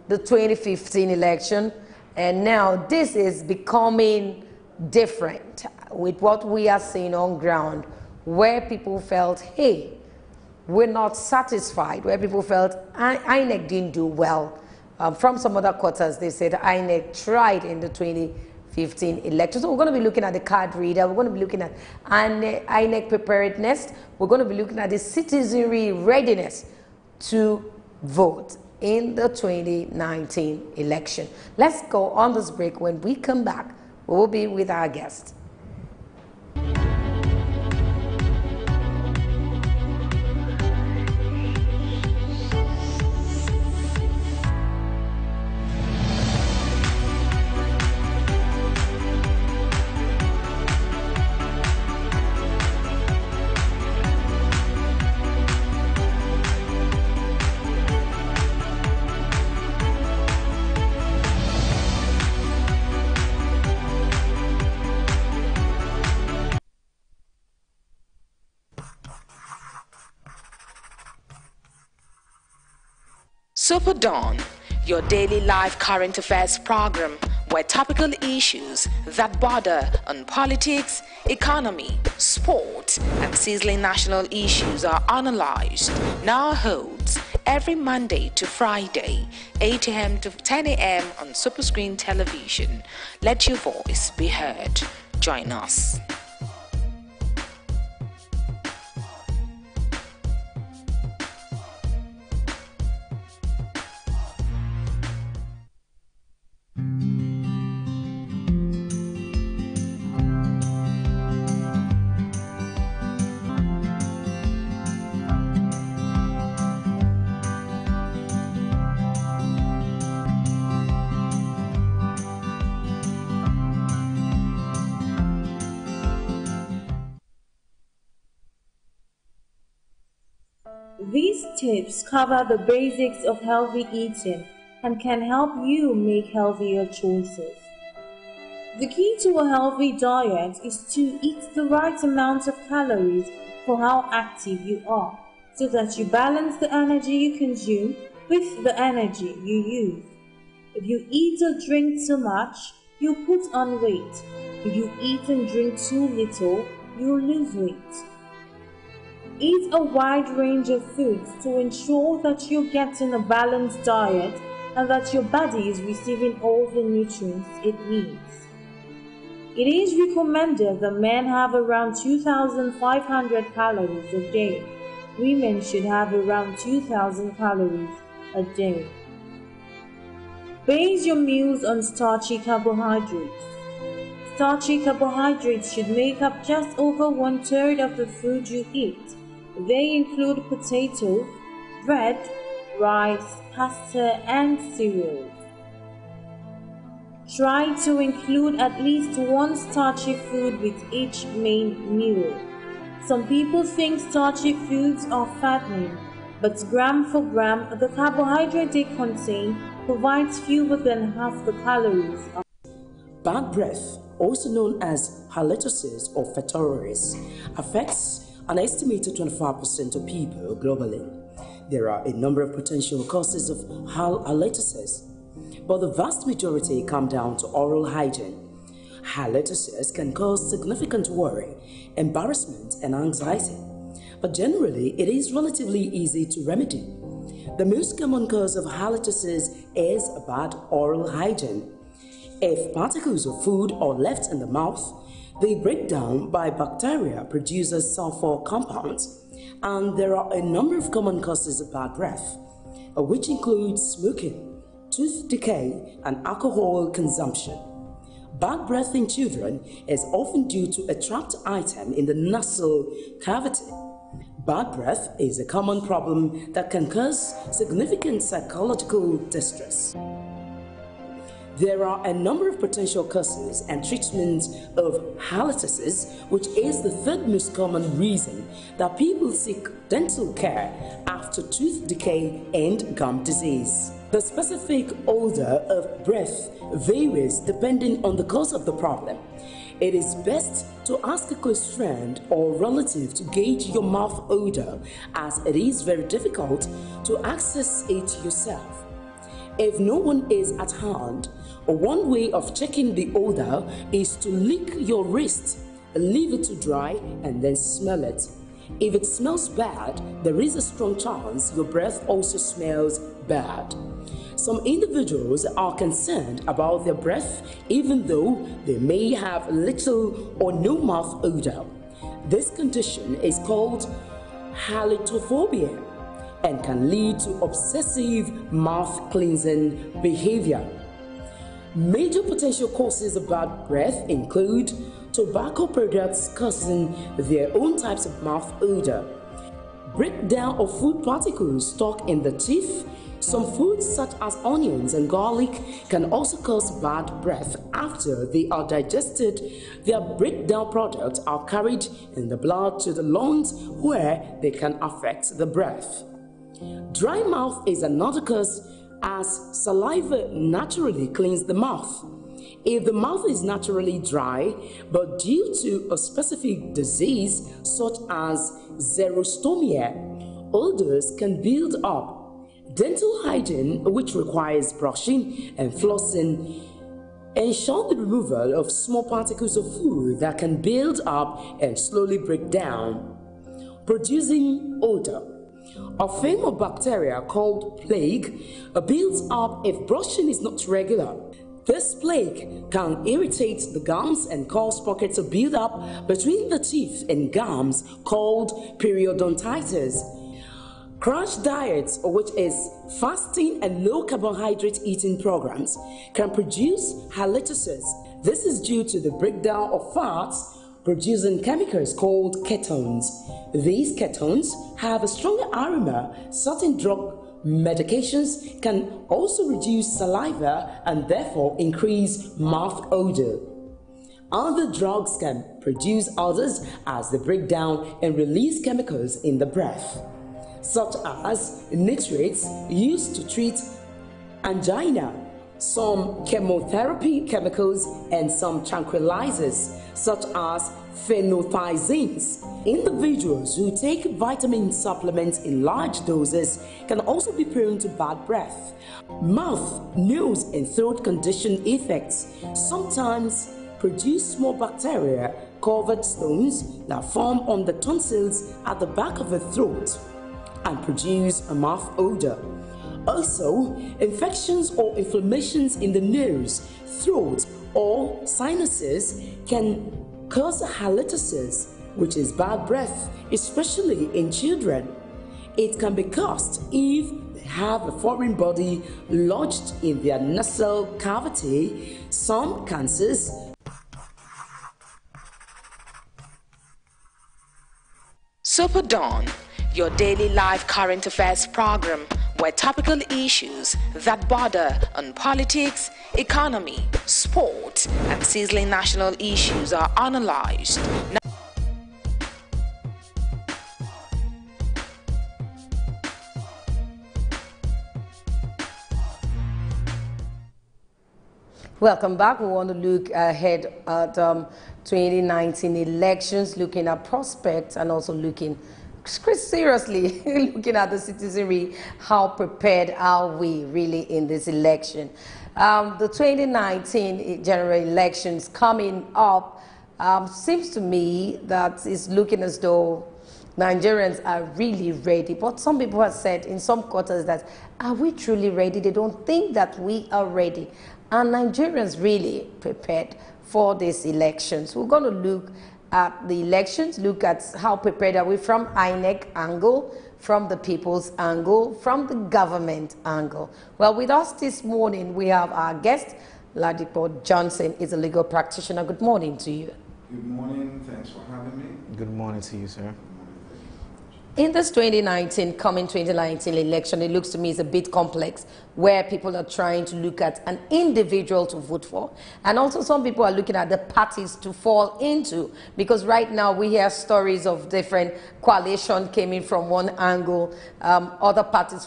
the 2015 election, and now this is becoming different with what we are seeing on ground, where people felt, hey, we're not satisfied, where people felt INEC didn't do well. From some other quarters, they said INEC tried in the 2015 election. So we're going to be looking at the card reader. We're going to be looking at INEC preparedness. We're going to be looking at the citizenry readiness to vote in the 2019 election. Let's go on this break. When we come back, we will be with our guest. SuperDawn, your daily live current affairs program where topical issues that border on politics, economy, sport, and sizzling national issues are analyzed, now holds every Monday to Friday, 8 a.m. to 10 a.m. on Superscreen television. Let your voice be heard. Join us. These tips cover the basics of healthy eating and can help you make healthier choices. The key to a healthy diet is to eat the right amount of calories for how active you are, so that you balance the energy you consume with the energy you use. If you eat or drink too much, you put on weight. If you eat and drink too little, you lose weight. Eat a wide range of foods to ensure that you're getting a balanced diet and that your body is receiving all the nutrients it needs. It is recommended that men have around 2,500 calories a day. Women should have around 2,000 calories a day. Base your meals on starchy carbohydrates. Starchy carbohydrates should make up just over 1/3 of the food you eat. They include potatoes, bread, rice, pasta, and cereals. Try to include at least one starchy food with each main meal. Some people think starchy foods are fattening, but gram for gram, the carbohydrate they contain provides fewer than half the calories. Bad breath, also known as halitosis or fetosis, affects an estimated 25% of people globally. There are a number of potential causes of halitosis, but the vast majority come down to oral hygiene. Halitosis can cause significant worry, embarrassment, and anxiety, but generally it is relatively easy to remedy. The most common cause of halitosis is bad oral hygiene. If particles of food are left in the mouth, they break down by bacteria producing sulfur compounds, and there are a number of common causes of bad breath, which include smoking, tooth decay, and alcohol consumption. Bad breath in children is often due to a trapped item in the nasal cavity. Bad breath is a common problem that can cause significant psychological distress. There are a number of potential causes and treatments of halitosis, which is the third most common reason that people seek dental care after tooth decay and gum disease. The specific odor of breath varies depending on the cause of the problem. It is best to ask a close friend or relative to gauge your mouth odor, as it is very difficult to access it yourself. If no one is at hand, one way of checking the odor is to lick your wrist, leave it to dry, and then smell it. If it smells bad, there is a strong chance your breath also smells bad. Some individuals are concerned about their breath even though they may have little or no mouth odor. This condition is called halitophobia and can lead to obsessive mouth cleansing behavior. Major potential causes of bad breath include tobacco products causing their own types of mouth odor, breakdown of food particles stuck in the teeth. Some foods such as onions and garlic can also cause bad breath after they are digested. Their breakdown products are carried in the blood to the lungs where they can affect the breath. Dry mouth is another cause, as saliva naturally cleans the mouth. If the mouth is naturally dry, but due to a specific disease such as xerostomia, odors can build up. Dental hygiene, which requires brushing and flossing, ensure the removal of small particles of food that can build up and slowly break down, producing odor. A form of bacteria called plaque builds up if brushing is not regular. This plaque can irritate the gums and cause pockets to build up between the teeth and gums called periodontitis. Crash diets, which is fasting and low carbohydrate eating programs, can produce halitosis. This is due to the breakdown of fats producing chemicals called ketones. These ketones have a stronger aroma. Certain drug medications can also reduce saliva and therefore increase mouth odor. Other drugs can produce odors as they break down and release chemicals in the breath, such as nitrates used to treat angina, some chemotherapy chemicals, and some tranquilizers, such as phenothiazines. Individuals who take vitamin supplements in large doses can also be prone to bad breath, mouth, nose, and throat condition effects. Sometimes produce small bacteria covered stones that form on the tonsils at the back of the throat and produce a mouth odor. Also, infections or inflammations in the nose, throat, or sinuses can cause halitosis, which is bad breath, especially in children. It can be caused if they have a foreign body lodged in their nasal cavity. Some cancers. SuperDawn, your daily live current affairs program where topical issues that border on politics, economy, sport, and sizzling national issues are analyzed. Welcome back. We want to look ahead at 2019 elections, looking at prospects and also looking seriously looking at the citizenry. How prepared are we really in this election? The 2019 general elections coming up seems to me that it's looking as though Nigerians are really ready. But some people have said in some quarters that, are we truly ready? They don't think that we are ready. Are Nigerians really prepared for these elections? We're going to look at the elections, look at how prepared are we from INEC angle, from the people's angle, from the government angle. Well, with us this morning, we have our guest, Ladipo Johnson, is a legal practitioner. Good morning to you. Good morning. Thanks for having me. Good morning to you, sir. In this 2019 election, it looks to me is a bit complex, where people are trying to look at an individual to vote for. And also some people are looking at the parties to fall into, because right now we hear stories of different coalition coming from one angle, other parties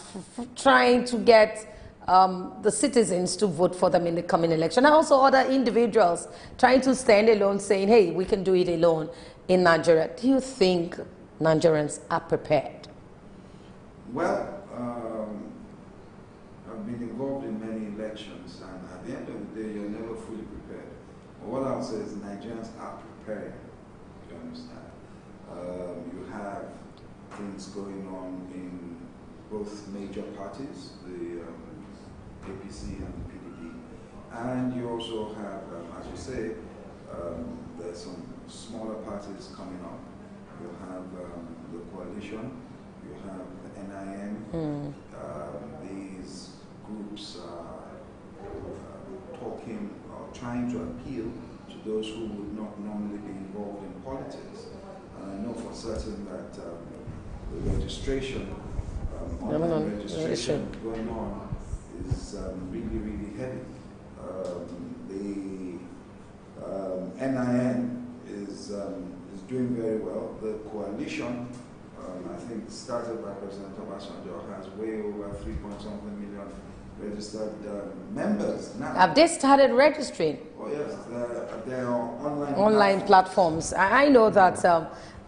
trying to get the citizens to vote for them in the coming election. And also other individuals trying to stand alone saying, hey, we can do it alone in Nigeria. Do you think Nigerians are prepared? Well, I've been involved in many elections, and at the end of the day, you're never fully prepared. But what I'll say is Nigerians are prepared, if you understand. You have things going on in both major parties, the APC and the PDP, and you also have, as you say, there's some smaller parties coming up. You have the coalition, you have the NIM. These groups are talking or trying to appeal to those who would not normally be involved in politics. And I know for certain that the registration, online registration going on is really, really heavy. The NIN is doing very well. The coalition, I think, started by President Obasanjo, has way over 3-point-something million registered members now. Have they started registering? Oh yes, there are online platforms. I know that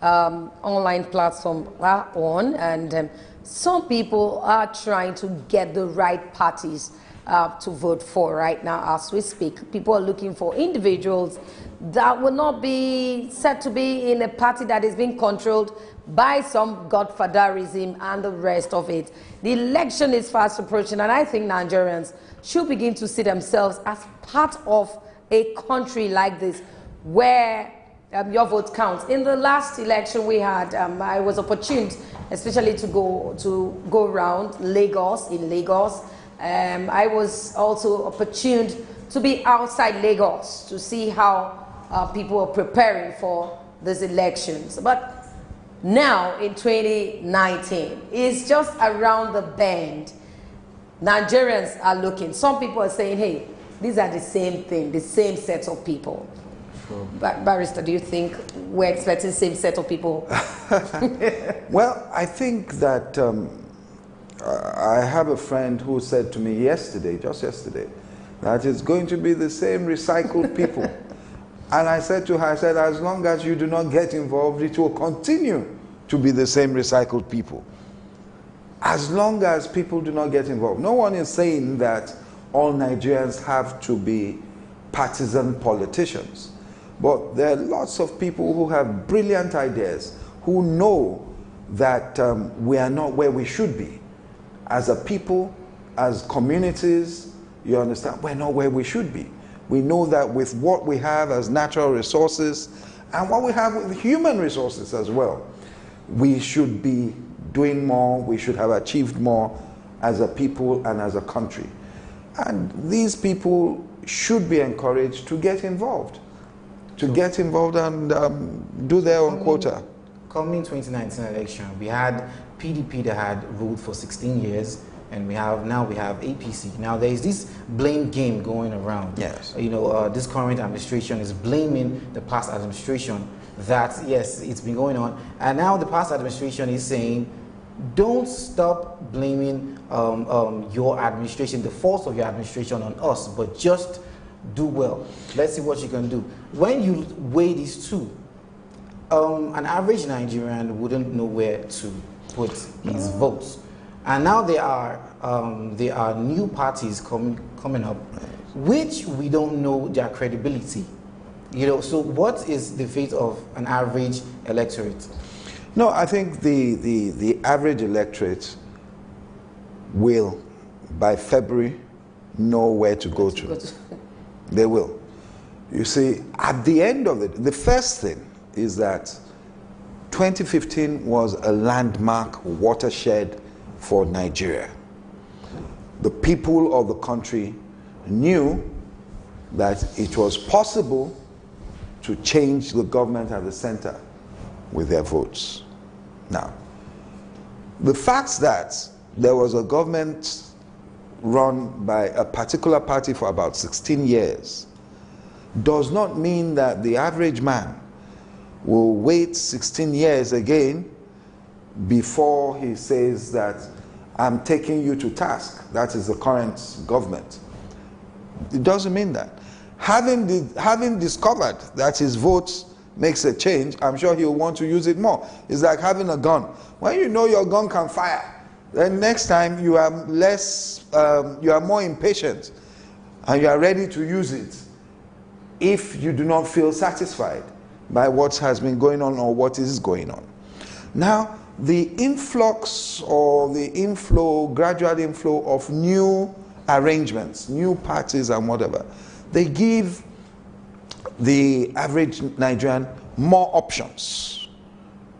online platforms are on, and some people are trying to get the right parties to vote for right now as we speak. People are looking for individuals that will not be said to be in a party that is being controlled by some godfatherism and the rest of it. The election is fast approaching, and I think Nigerians should begin to see themselves as part of a country like this, where your vote counts. In the last election we had, I was opportune, especially to go around Lagos, in Lagos. I was also opportuned to be outside Lagos to see how people are preparing for these elections. But now in 2019, it's just around the bend. Nigerians are looking. Some people are saying, hey, these are the same thing, the same set of people. Sure. Barrister, do you think we're expecting the same set of people? Well, I think that I have a friend who said to me yesterday, just yesterday, that it's going to be the same recycled people. And I said to her, I said, as long as you do not get involved, it will continue to be the same recycled people. As long as people do not get involved. No one is saying that all Nigerians have to be partisan politicians. But there are lots of people who have brilliant ideas, who know that we are not where we should be. As a people, as communities, you understand, we're not where we should be. We know that with what we have as natural resources and what we have with human resources as well, we should be doing more, we should have achieved more as a people and as a country. And these people should be encouraged to get involved. To get involved and do their own quota. Coming 2019 election, we had PDP that had ruled for 16 years, and now we have APC. Now there is this blame game going around. Yes. You know, this current administration is blaming the past administration that, yes, it's been going on. And now the past administration is saying, don't stop blaming your administration, the faults of your administration on us, but just do well. Let's see what you can do. When you weigh these two, an average Nigerian wouldn't know where to put his votes. And now there are new parties coming up, which we don't know their credibility. You know, so what is the fate of an average electorate? No, I think the average electorate will, by February, know where to go to. They will. You see, at the end of it, the first thing is that 2015 was a landmark watershed for Nigeria. The people of the country knew that it was possible to change the government at the center with their votes. Now, the fact that there was a government run by a particular party for about 16 years does not mean that the average man will wait 16 years again before he says that I'm taking you to task. That is the current government. It doesn't mean that. Having discovered that his vote makes a change, I'm sure he'll want to use it more. It's like having a gun. When you know your gun can fire, then next time you are you are more impatient and you are ready to use it if you do not feel satisfied by what has been going on or what is going on. Now, the influx or the gradual inflow of new arrangements, new parties and whatever, they give the average Nigerian more options.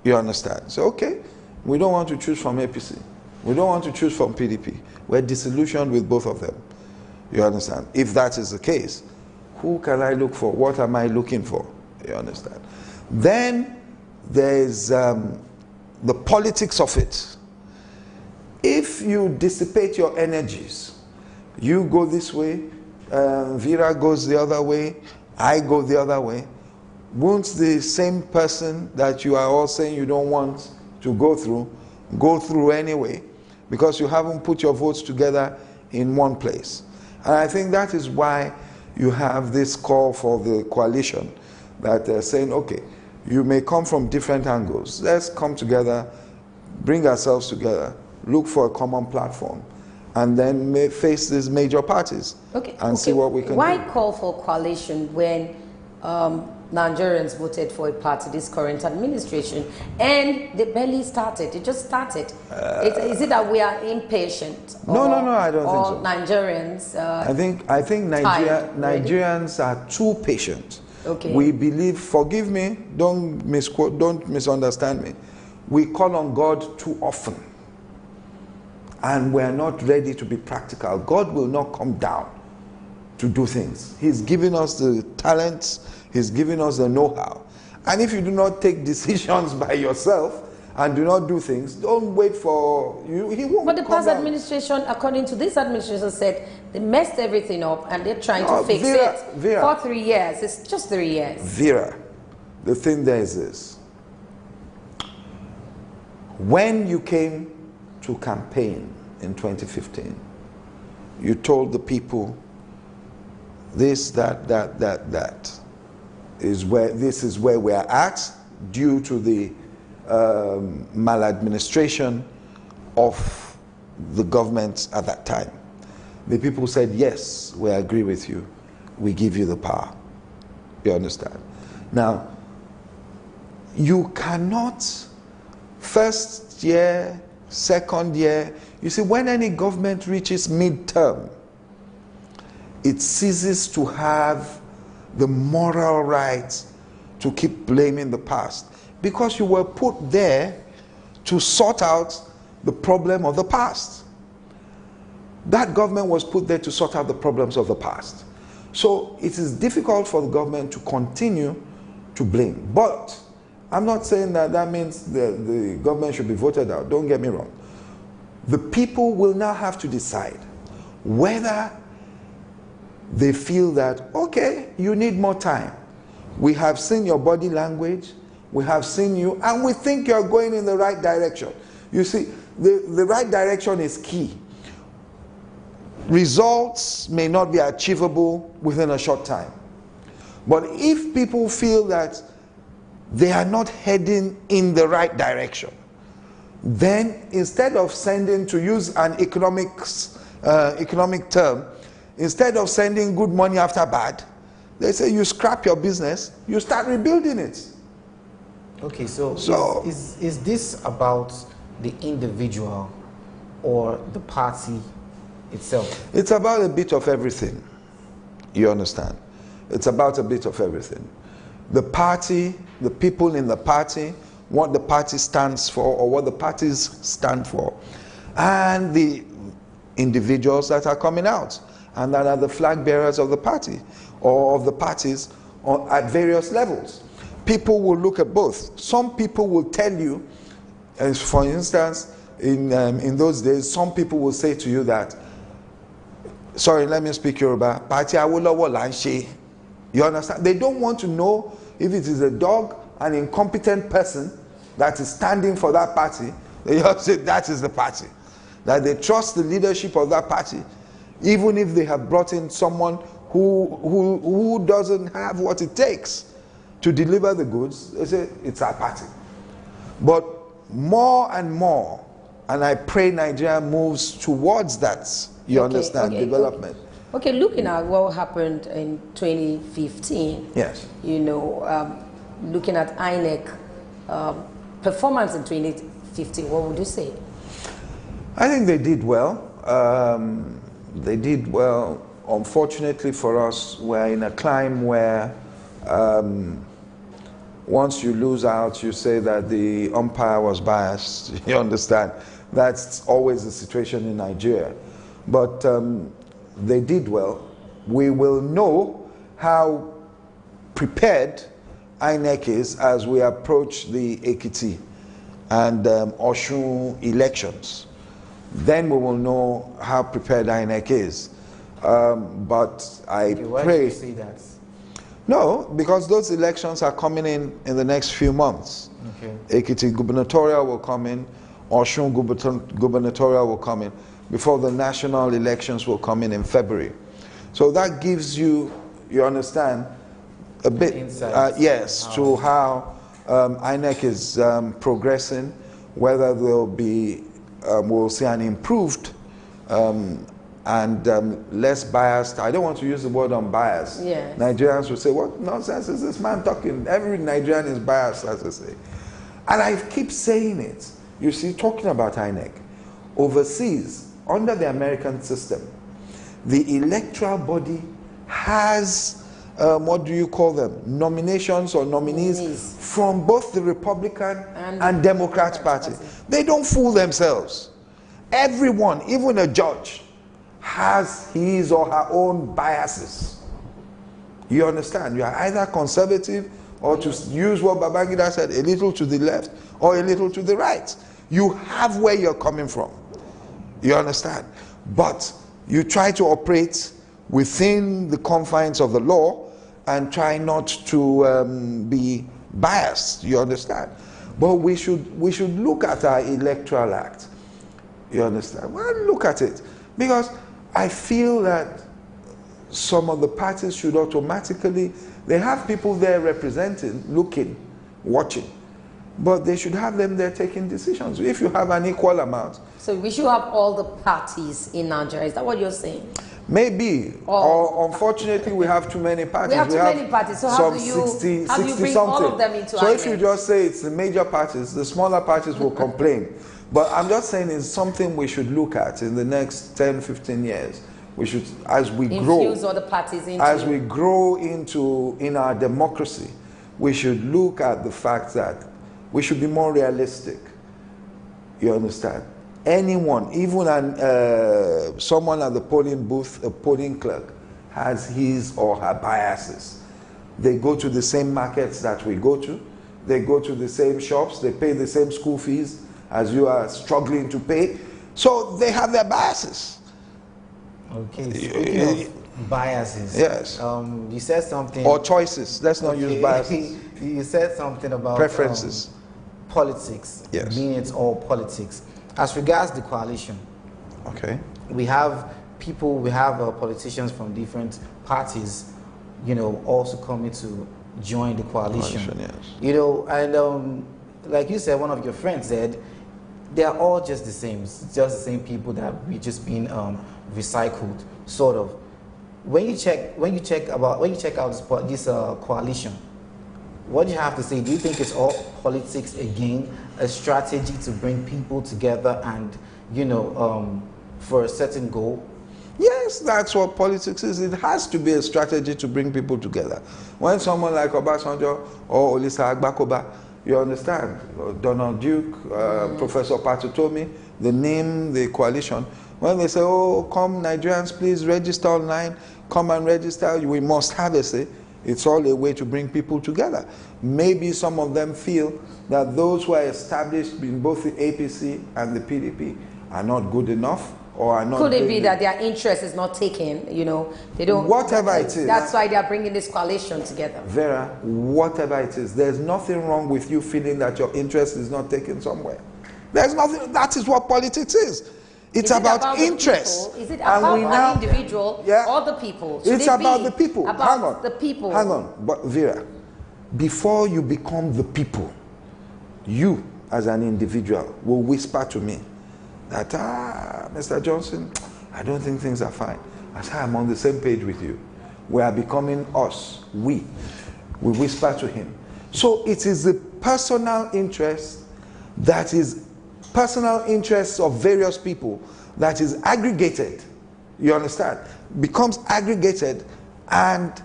You understand? So, okay, we don't want to choose from APC. We don't want to choose from PDP. We're disillusioned with both of them. You understand? If that is the case, who can I look for? What am I looking for? You understand? Then there's the politics of it. If you dissipate your energies, you go this way, Vera goes the other way, I go the other way, won't the same person that you are all saying you don't want to go through anyway, because you haven't put your votes together in one place? And I think that is why you have this call for the coalition, that they're saying, okay, you may come from different angles. Let's come together, bring ourselves together, look for a common platform, and then face these major parties and see what we can do. Why call for coalition when Nigerians voted for a party, this current administration, and they barely started? It just started. Is it that we are impatient? No, I don't think so. Nigerians. I think Nigerians are too patient. Okay. We believe, forgive me, don't misunderstand me. We call on God too often. And we're not ready to be practical. God will not come down to do things. He's given us the talents, He's given us the know-how. And if you do not take decisions by yourself and do not do things, don't wait for you. He won't. But the past down. administration, according to this administration, said they messed everything up and they're trying to fix it for 3 years. It's just 3 years. Vera, the thing there is this. When you came to campaign in 2015, you told the people this, that is where this is where we are at due to the maladministration of the government at that time. The people said, yes, we agree with you. We give you the power. You understand? Now, you cannot, first year, second year, you see, when any government reaches midterm, it ceases to have the moral right to keep blaming the past, because you were put there to sort out the problem of the past. That government was put there to sort out the problems of the past. So it is difficult for the government to continue to blame. But I'm not saying that that means the government should be voted out. Don't get me wrong. The people will now have to decide whether they feel that, okay, you need more time. We have seen your body language, we have seen you, and we think you're going in the right direction. You see, the right direction is key. Results may not be achievable within a short time. But if people feel that they are not heading in the right direction, then instead of sending, to use an economic term, instead of sending good money after bad, they say you scrap your business, you start rebuilding it. Okay, so is this about the individual or the party itself? It's about a bit of everything. You understand? It's about a bit of everything. The party, the people in the party, what the party stands for or what the parties stand for, and the individuals that are coming out and that are the flag bearers of the party or of the parties at various levels. People will look at both. Some people will tell you, as for instance, in those days, some people will say to you that, sorry, let me speak Yoruba, Party Awolowo la nse. You understand? They don't want to know if it is a dog, an incompetent person that is standing for that party. They just say that is the party. That they trust the leadership of that party, even if they have brought in someone who doesn't have what it takes to deliver the goods. They say it's our party. But more and more, and I pray Nigeria moves towards that, you understand, development. Okay, looking at what happened in 2015, yes, you know, looking at INEC performance in 2015, what would you say? I think they did well. They did well. Unfortunately for us, we're in a climb where once you lose out, you say that the umpire was biased. You understand? That's always the situation in Nigeria. But they did well. We will know how prepared INEC is as we approach the Ekiti and Osun elections. Then we will know how prepared INEC is. But I pray... Why do you say that? No, because those elections are coming in the next few months. Okay. Ekiti gubernatorial will come in, Osun gubernatorial will come in, before the national elections will come in February. So that gives you, you understand, a bit, yes, to how INEC is progressing, whether there'll be, we'll see an improved and less biased. I don't want to use the word unbiased. Yes. Nigerians will say, what nonsense is this man talking? Every Nigerian is biased, as I say. And I keep saying it. You see, talking about INEC, overseas, under the American system, the electoral body has, what do you call them, nominations or nominees from both the Republican and Democrat Party. They don't fool themselves. Everyone, even a judge, has his or her own biases. You understand? You are either conservative or, to use what Babangida said, a little to the left or a little to the right. You have where you're coming from. You understand? But you try to operate within the confines of the law and try not to be biased. You understand? But we should look at our electoral act. You understand? Well, look at it. Because I feel that some of the parties should automatically, they have people there representing, looking, watching, but they should have them there taking decisions. If you have an equal amount. So we should have all the parties in Nigeria. Is that what you're saying? Maybe, or unfortunately we have too many parties. We have too many parties, so how do you bring something. all of them into So if you just say it's the major parties, the smaller parties will complain. But I'm just saying it's something we should look at in the next 10, 15 years. We should, as we infuse all the parties into, as we grow in our democracy, we should look at the fact that we should be more realistic. You understand? Anyone, even someone at the polling booth, a polling clerk, has his or her biases. They go to the same markets that we go to. They go to the same shops. They pay the same school fees as you are struggling to pay. So they have their biases. Okay, speaking of biases. Yes. You said something. Or choices. Let's not use biases. You said something about preferences. Politics. Yes. Being it's all politics. As regards the coalition, okay, we have politicians from different parties, you know, also coming to join the coalition. Yes. You know, and like you said, one of your friends said, they are all just the same. It's just the same people that we just been recycled, sort of. When you check out this coalition, what do you have to say? Do you think it's all politics again, a strategy to bring people together and, you know, for a certain goal? Yes, that's what politics is. It has to be a strategy to bring people together. When someone like Obasanjo or Olisa Agbakoba, you understand, Donald Duke, Professor Patutomi, the name, the coalition, when they say, oh, come Nigerians, please register online, come and register, we must have a say. It's all a way to bring people together. Maybe some of them feel that those who are established in both the APC and the PDP are not good enough, or are not. Could it be that their interest is not taken? You know, they don't. Whatever it is. That's why they are bringing this coalition together. Vera, whatever it is, there's nothing wrong with you feeling that your interest is not taken somewhere. There's nothing. That is what politics is. It's about interest. Is it about an individual or the people? It's about the people. Hang on. The people. Hang on. But Vera, before you become the people, you as an individual will whisper to me that, Mr. Johnson, I don't think things are fine. I say, I'm on the same page with you. We are becoming us. We whisper to him. So it is the personal interest that is personal interests of various people that is aggregated, you understand, becomes aggregated and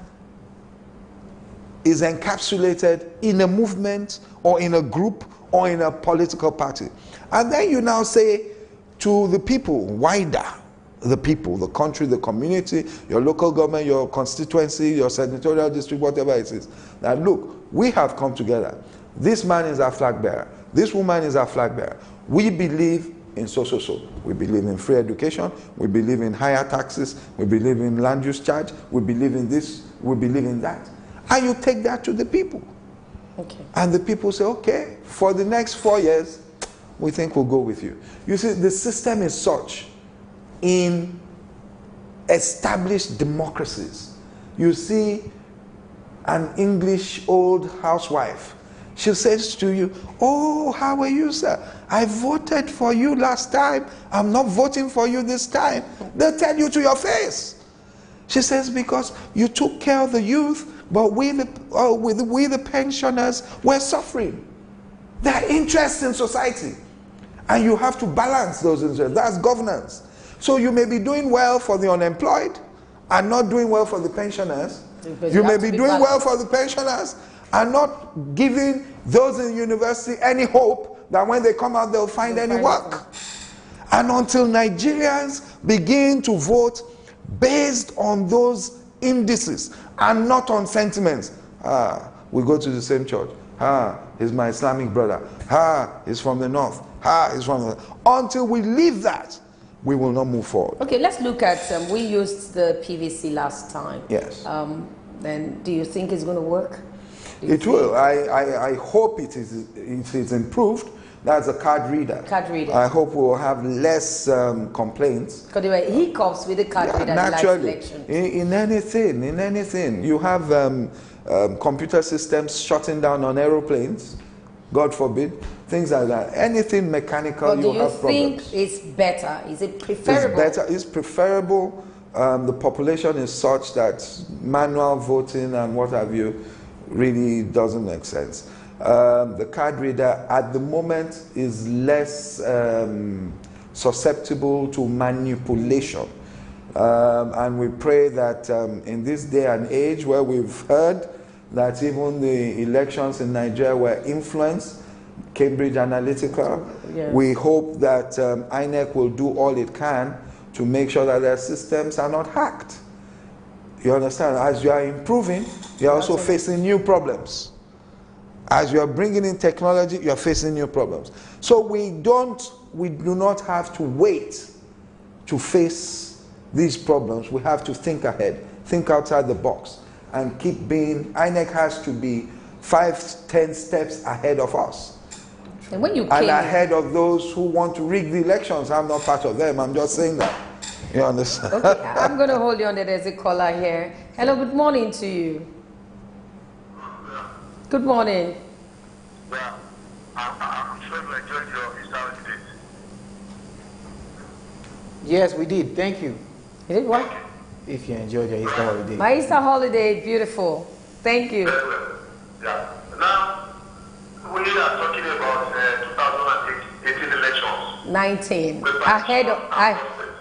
is encapsulated in a movement or in a group or in a political party. And then you now say to the people, wider, the people, the country, the community, your local government, your constituency, your senatorial district, whatever it is, that look, we have come together. This man is our flag bearer. This woman is our flag bearer. We believe in so. We believe in free education. We believe in higher taxes. We believe in land use charge. We believe in this. We believe in that. And you take that to the people. Okay. And the people say, okay, for the next 4 years, we think we'll go with you. You see, the system is such in established democracies. You see an English old housewife. She says to you, oh, how are you, sir? I voted for you last time. I'm not voting for you this time. They'll tell you to your face. She says, because you took care of the youth, but we the pensioners, we're suffering. There are interests in society. And you have to balance those interests. That's governance. So you may be doing well for the unemployed and not doing well for the pensioners. You may be doing well for the pensioners and not giving those in university any hope that when they come out they'll find any work. And until Nigerians begin to vote based on those indices and not on sentiments. We go to the same church. He's my Islamic brother. He's from the north. He's from the... Until we leave that, we will not move forward. Okay, let's look at, we used the PVC last time. Yes. And do you think it's going to work? It will. I hope it is improved, That's a card reader. Card reader. I hope we'll have less complaints. Because there were hiccups with the card reader naturally. selection. In anything. You have computer systems shutting down on aeroplanes, God forbid, things like that. Anything mechanical, you have problems. Do you think it's better? Is it preferable? It's better. It's preferable. The population is such that manual voting and what have you really doesn't make sense. The card reader at the moment is less susceptible to manipulation. And we pray that in this day and age where we've heard that even the elections in Nigeria were influenced, Cambridge Analytica, yes. We hope that INEC will do all it can to make sure that their systems are not hacked. You understand? As you are improving, you are also facing new problems. As you are bringing in technology, you are facing new problems. So we do not have to wait to face these problems. We have to think ahead, think outside the box, and keep being, INEC has to be 5-10 steps ahead of us. And when you and ahead of those who want to rig the elections. I'm not part of them, I'm just saying that. You understand? Okay, I'm going to hold you on that. There's a caller here. Hello, good morning to you. Good morning. Well, I'm sure you enjoyed your Easter holidays. Yes, we did. Thank you. You did what? If you enjoyed your Easter holiday. My Easter holiday, beautiful. Thank you. Very well. Yeah. Now, we are talking about 2018 elections. 19.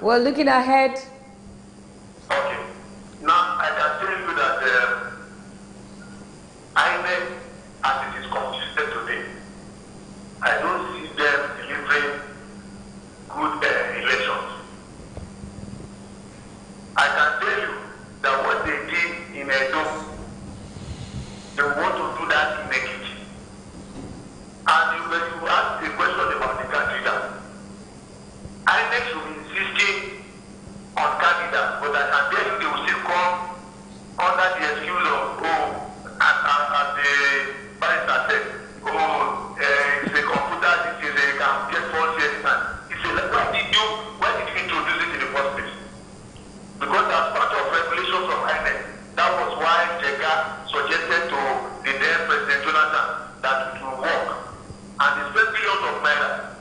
We're looking ahead. Okay. Now, I can tell you that INEC, as it is constituted today, I don't see them delivering good elections. I can tell you that what they did in Edo, they want to do that in Ekiti. And when you ask the question about the candidate, INEC should be insisting on candidates, but I can tell you they will still come under the excuse of, as the barrister said, it's a computer, this is a can get false anytime. He said, why did you introduce it in the first place? Because as part of regulations of INEC, that was why Jega suggested to the then President Jonathan that it will work. And they spent billions of naira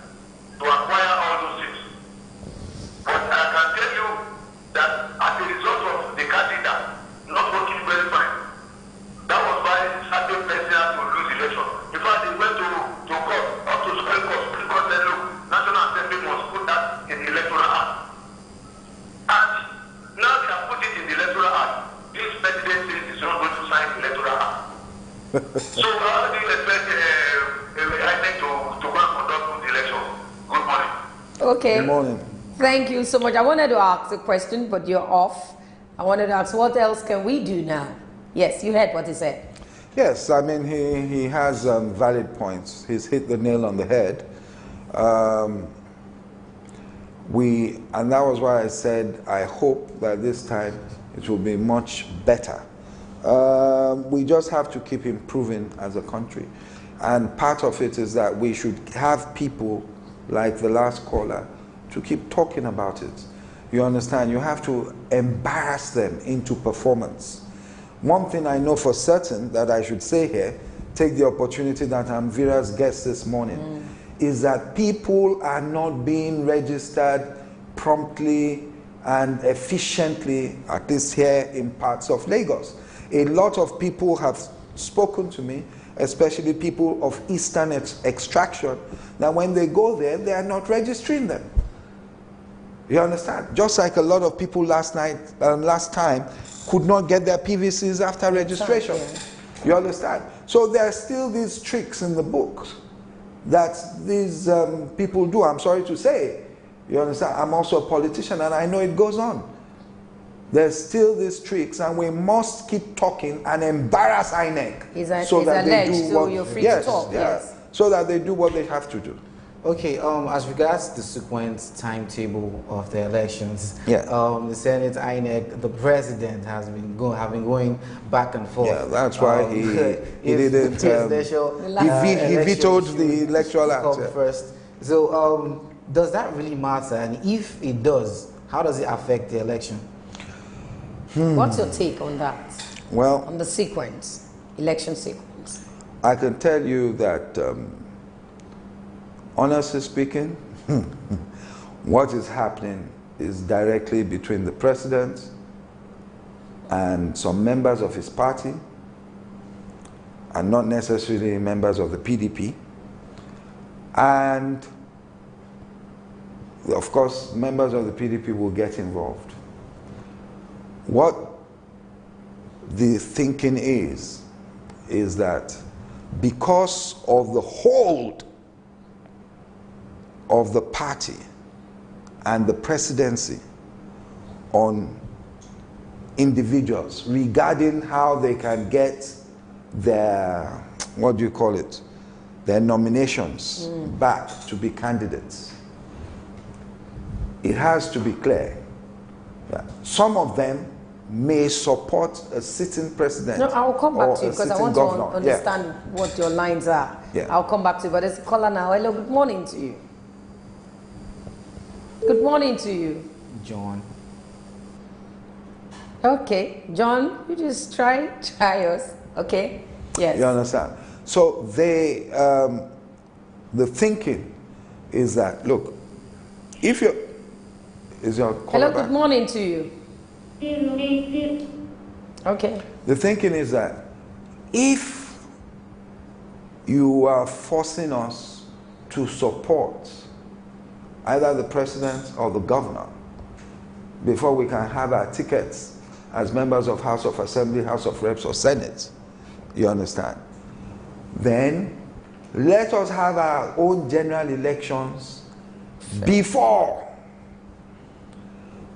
to acquire all those things. But I can tell you that as a result of the candidate not working very fine, that was why certain persons had to lose election. In fact, they went to court, up to Supreme Court. Supreme Court said, look, National Assembly must put that in the Electoral Act. And now they have put it in the Electoral Act. This president says he's not going to sign the Electoral Act. So how do you expect INEC to go and conduct the election? Good morning. Okay. Good morning. Thank you so much. I wanted to ask a question, but you're off. I wanted to ask, what else can we do now? Yes, you heard what he said. Yes, I mean, he has valid points. He's hit the nail on the head. And that was why I said, I hope that this time it will be much better. We just have to keep improving as a country. And part of it is that we should have people like the last caller to keep talking about it. You understand? You have to embarrass them into performance. One thing I know for certain that I should say here, take the opportunity that I'm Vera's guest this morning, is that people are not being registered promptly and efficiently, at least here in parts of Lagos. A lot of people have spoken to me, especially people of Eastern extraction, that when they go there, they are not registering them. You understand? Just like a lot of people last time could not get their PVCs after registration. You understand? So there are still these tricks in the books that these people do. I'm sorry to say. You understand? I'm also a politician and I know it goes on. There's still these tricks and we must keep talking and embarrass INEC so that they do what, so that they do what they have to do. Okay, as regards the sequence timetable of the elections, Yeah. The Senate, INEC, the president have been going back and forth. Yeah, that's why he didn't. He vetoed the electoral act. Come first. So, does that really matter? And if it does, how does it affect the election? What's your take on that? Well, on the sequence, election sequence. I can tell you that, honestly speaking, what is happening is directly between the president and some members of his party, and not necessarily members of the PDP, and of course members of the PDP will get involved. What the thinking is that because of the hold of the party and the presidency on individuals regarding how they can get their, what do you call it, their nominations back to be candidates, it has to be clear that some of them may support a sitting president. No, I'll come back to you because I want governor. to understand what your lines are. Yeah. I'll come back to you, but there's a caller now. Hello, good morning to you. Good morning to you. John. Okay, John, you just try us. Okay, yes. You understand? So they, the thinking is that, look, if you're, is your caller Hello, back? good morning to you. Okay. The thinking is that if you are forcing us to support either the president or the governor before we can have our tickets as members of House of Assembly, House of Reps, or Senate, you understand, then let us have our own general elections before.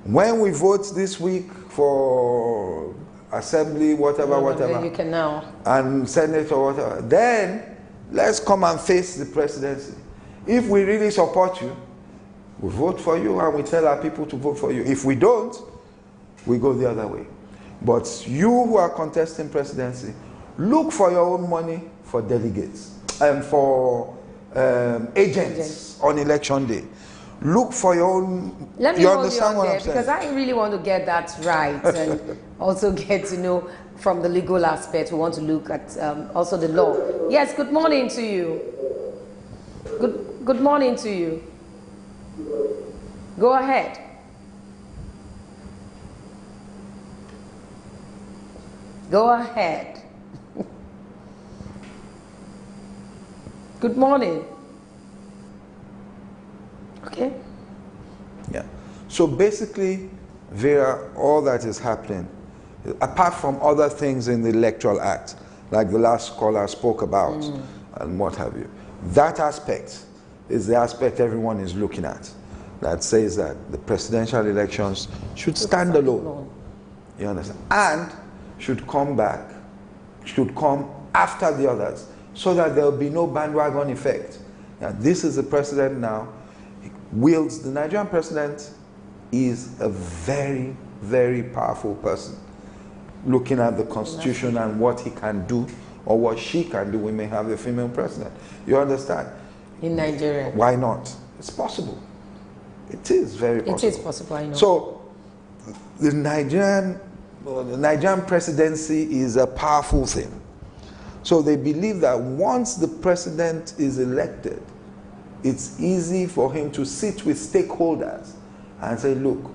When we vote this week for Assembly, whatever, you can now. and Senate or whatever, then let's come and face the presidency. If we really support you, we vote for you and we tell our people to vote for you. If we don't, we go the other way. But you who are contesting presidency, look for your own money for delegates and for agents on election day. Look for your own. Let me you hold understand you what there I'm saying? because I really want to get that right and also get to know from the legal aspect. We want to look at also the law. Yes. Good morning to you. Good morning to you. Go ahead. Go ahead. Good morning. Okay. Yeah. So basically, Vera, all that is happening, apart from other things in the Electoral Act, like the last caller spoke about and what have you, that aspect is the aspect everyone is looking at. That says that the presidential elections should stand alone. You understand? And should come after the others, so that there will be no bandwagon effect. Now, this is the president now. The Nigerian president is a very, very powerful person. Looking at the constitution and what he can do or what she can do, we may have a female president. You understand? In Nigeria. Why not? It's possible. It is very possible. It is possible, I know. So, the Nigerian presidency is a powerful thing. So they believe that once the president is elected, it's easy for him to sit with stakeholders and say, look,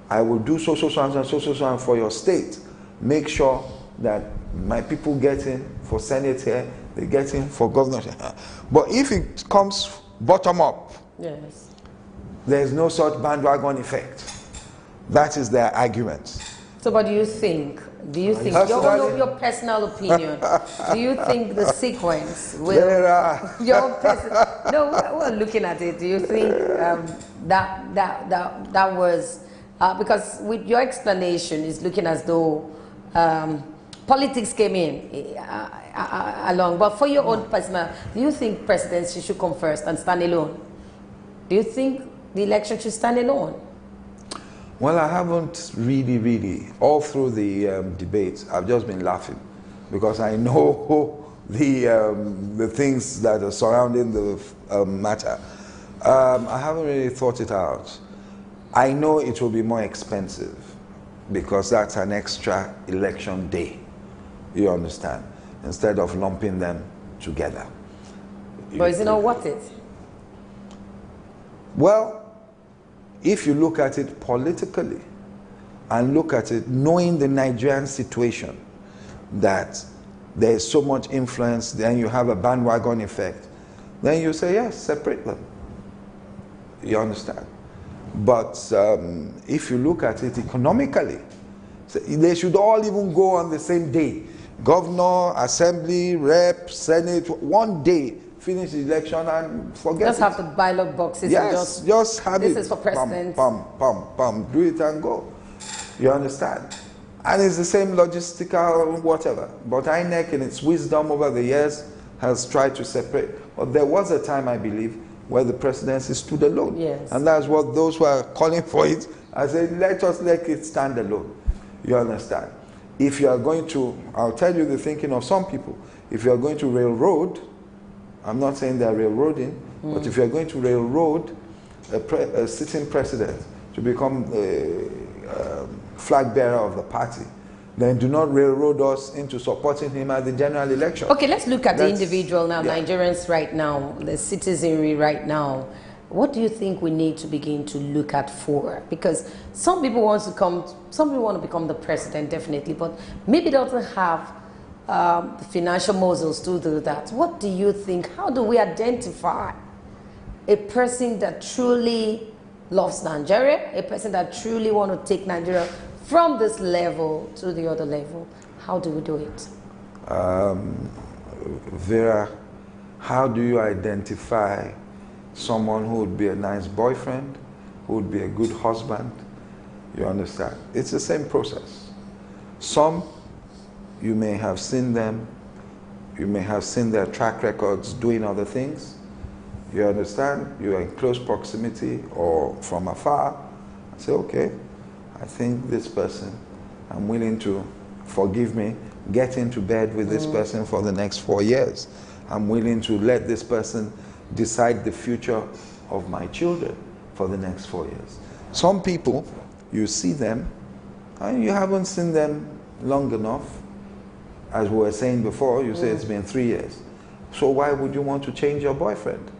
I will do so and for your state. Make sure that my people get in for Senate here, they get in for governor here. But if it comes bottom up, yes, there's no such bandwagon effect. That is their argument. So what do you think your personal opinion, do you think the sequence will we're looking at it, do you think that was because with your explanation it's looking as though politics came in along, but for your own personal, do you think presidency should come first and stand alone? Do you think the election should stand alone? Well, I haven't really, all through the debates, I've just been laughing because I know the things that are surrounding the matter. I haven't really thought it out. I know it will be more expensive because that's an extra election day, you understand, instead of lumping them together. But is it not worth it? Well, if you look at it politically and look at it knowing the Nigerian situation, that there is so much influence, then you have a bandwagon effect, then you say, yes, separate them. You understand? But if you look at it economically, they should all even go on the same day. Governor, Assembly, Rep, Senate, one day, finish the election and forget just it. Have the ballot boxes. Yes, and just have this it. This is for president. Do it and go. You understand? And it's the same logistical whatever. But INEC in its wisdom over the years has tried to separate. But there was a time, I believe, where the presidency stood alone. Yes. And that's what those who are calling for it, I said, let it stand alone. You understand? If you are going to, I'll tell you the thinking of some people, if you are going to railroad, I'm not saying they're railroading, but if you're going to railroad a sitting president to become the flag bearer of the party, then do not railroad us into supporting him at the general election. Okay, let's look at the individual now, yeah. Nigerians right now, the citizenry right now. What do you think we need to begin to look at for? Because some people want to become the president, definitely, but maybe doesn't have financial muscles to do that. What do you think? How do we identify a person that truly loves Nigeria, a person that truly wants to take Nigeria from this level to the other level? How do we do it? Vera, how do you identify someone who would be a nice boyfriend, who would be a good husband? You understand? It's the same process. Some, you may have seen them, you may have seen their track records doing other things. You understand? You are in close proximity or from afar. I say, okay, I think this person, I'm willing to, forgive me, get into bed with this person for the next 4 years. I'm willing to let this person decide the future of my children for the next 4 years. Some people, you see them, and you haven't seen them long enough. As we were saying before, you say it's been 3 years. So why would you want to change your boyfriend?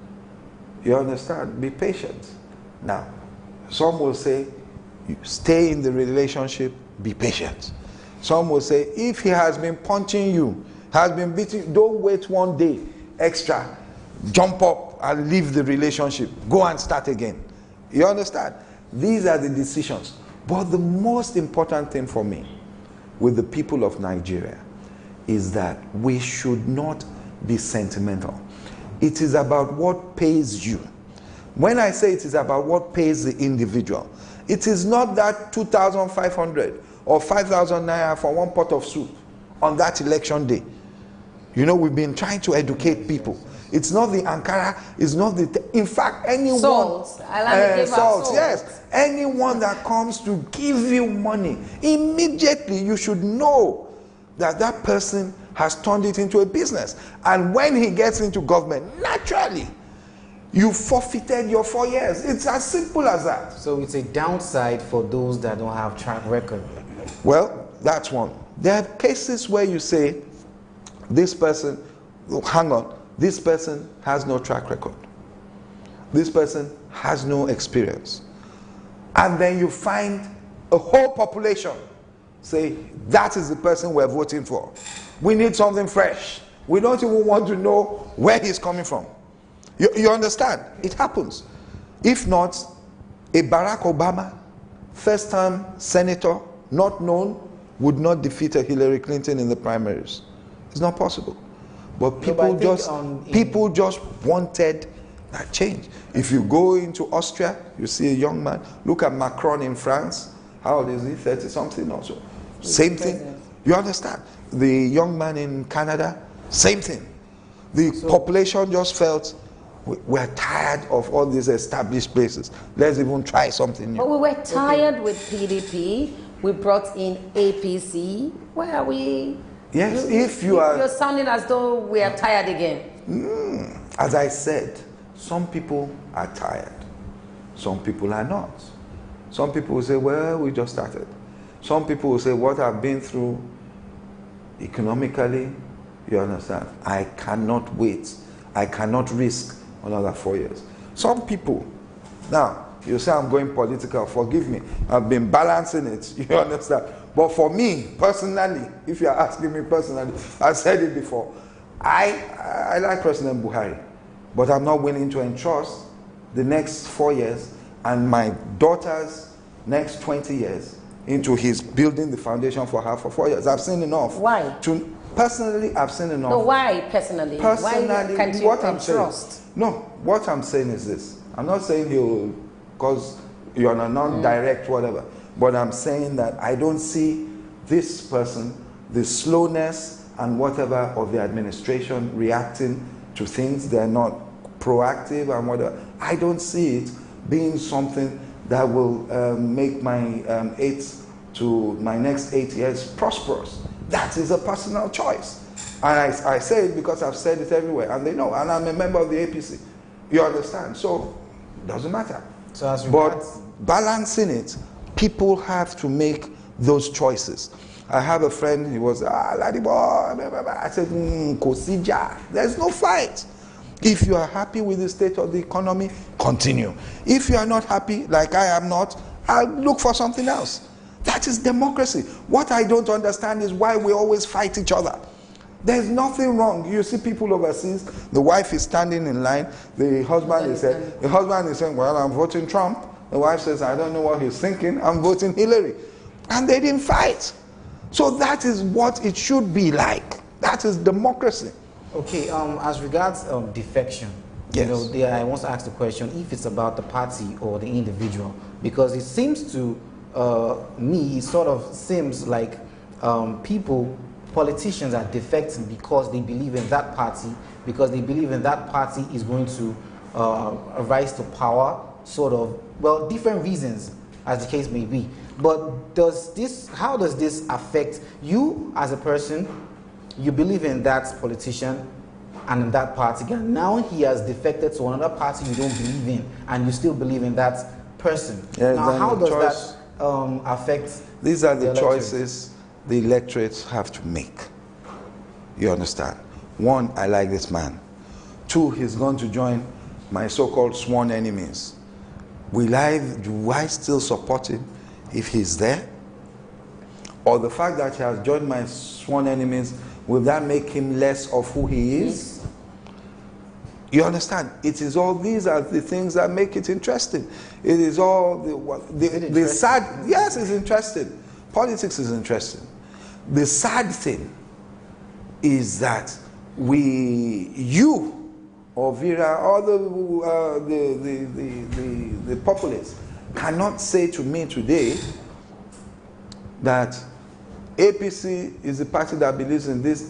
You understand? Be patient. Now, some will say, stay in the relationship, be patient. Some will say, if he has been punching you, has been beating, don't wait 1 day extra. Jump up and leave the relationship. Go and start again. You understand? These are the decisions. But the most important thing for me with the people of Nigeria is that we should not be sentimental. It is about what pays you. When I say it is about what pays the individual, it is not that 2,500 or 5,000 naira for one pot of soup on that election day. You know, we've been trying to educate people. It's not the Ankara, it's not the, in fact, anyone. Salt. Salt, yes. Anyone that comes to give you money, immediately you should know that that person has turned it into a business. And when he gets into government, naturally, you forfeited your 4 years. It's as simple as that. So it's a downside for those that don't have track record. Well, that's one. There are cases where you say, this person, hang on, this person has no track record. This person has no experience. And then you find a whole population say, that is the person we're voting for. We need something fresh. We don't even want to know where he's coming from. You understand? It happens. If not, a Barack Obama, first-time senator, not known, would not defeat a Hillary Clinton in the primaries. It's not possible. But people people just wanted that change. If you go into Austria, you see a young man. Look at Macron in France. How old is he? 30-something or so. Same thing. You understand? The young man in Canada, same thing. The population just felt We're tired of all these established places. Let's even try something new. But we were tired with PDP. We brought in APC. Where are we? Yes, if you are... You're sounding as though we are tired again. As I said, some people are tired. Some people are not. Some people will say, well, we just started. Some people will say, what I've been through economically, you understand, I cannot wait. I cannot risk another 4 years. Some people, now, you say I'm going political, forgive me. I've been balancing it, you understand. But for me, personally, if you're asking me personally, I said it before, I like President Buhari, but I'm not willing to entrust the next 4 years and my daughter's next 20 years into his building the foundation for her for 4 years. I've seen enough. Why? Personally, I've seen enough. No, why personally? Personally, why can't you entrust? What I'm saying is this. I'm not saying he'll, because you're on a non-direct whatever, but I'm saying that I don't see this person, the slowness and whatever of the administration reacting to things. They're not proactive and whatever. I don't see it being something that will make my next 8 years prosperous. That is a personal choice. And I say it because I've said it everywhere, and they know, and I'm a member of the APC. You understand? So, it doesn't matter. So as but balancing it, people have to make those choices. I have a friend, he was, Ladibo, I said, Kosija, there's no fight. If you are happy with the state of the economy, continue. If you are not happy, like I am not, I'll look for something else. That is democracy. What I don't understand is why we always fight each other. There's nothing wrong. You see people overseas, the wife is standing in line, the husband is saying, well, I'm voting Trump. The wife says, I don't know what he's thinking, I'm voting Hillary. And they didn't fight. So that is what it should be like. That is democracy. Okay, as regards defection, yes. I want to ask the question if it's about the party or the individual, because it seems to me, it sort of seems like politicians are defecting because they believe in that party, because they believe in that party is going to rise to power, sort of, well, different reasons as the case may be. But how does this affect you as a person? You believe in that politician and in that party, and now he has defected to another party you don't believe in, and you still believe in that person. Yes, now, how does that affect? These are the choices the electorates have to make. You understand? One, I like this man. Two, he's going to join my so-called sworn enemies. Do I still support him if he's there? Or the fact that he has joined my sworn enemies, will that make him less of who he is? You understand? It is all these are the things that make it interesting. It is all the sad. Yes, it's interesting. Politics is interesting. The sad thing is that you or Vera or the populace cannot say to me today that APC is a party that believes in this,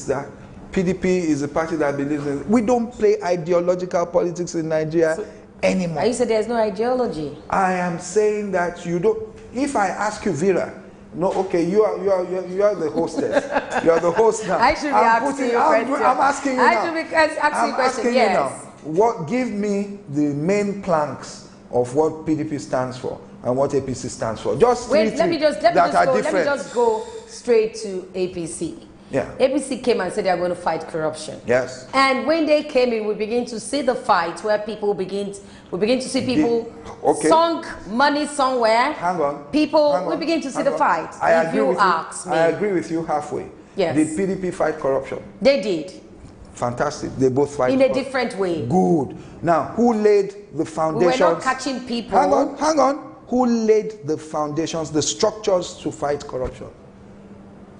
that. PDP is a party that believes in... We don't play ideological politics in Nigeria anymore. You said there's no ideology. I am saying that you don't... If I ask you, Vera, no, okay, you are the hostess. You are the host now. I should be asking you a question. I'm asking you now. I should be asking you a question, yes. Give me the main planks of what PDP stands for and what APC stands for. Just let me just go straight to APC. Yeah. APC came and said they are going to fight corruption. Yes. And when they came in, we begin to see the fight where people begin to see people sunk money somewhere. Hang on. We begin to see the fight. I agree with you halfway. Yes. Did PDP fight corruption? They did. Fantastic. They both fight in a different way. Good. Now, who laid the foundations? We were not catching people. Hang on. Who laid the foundations, the structures to fight corruption?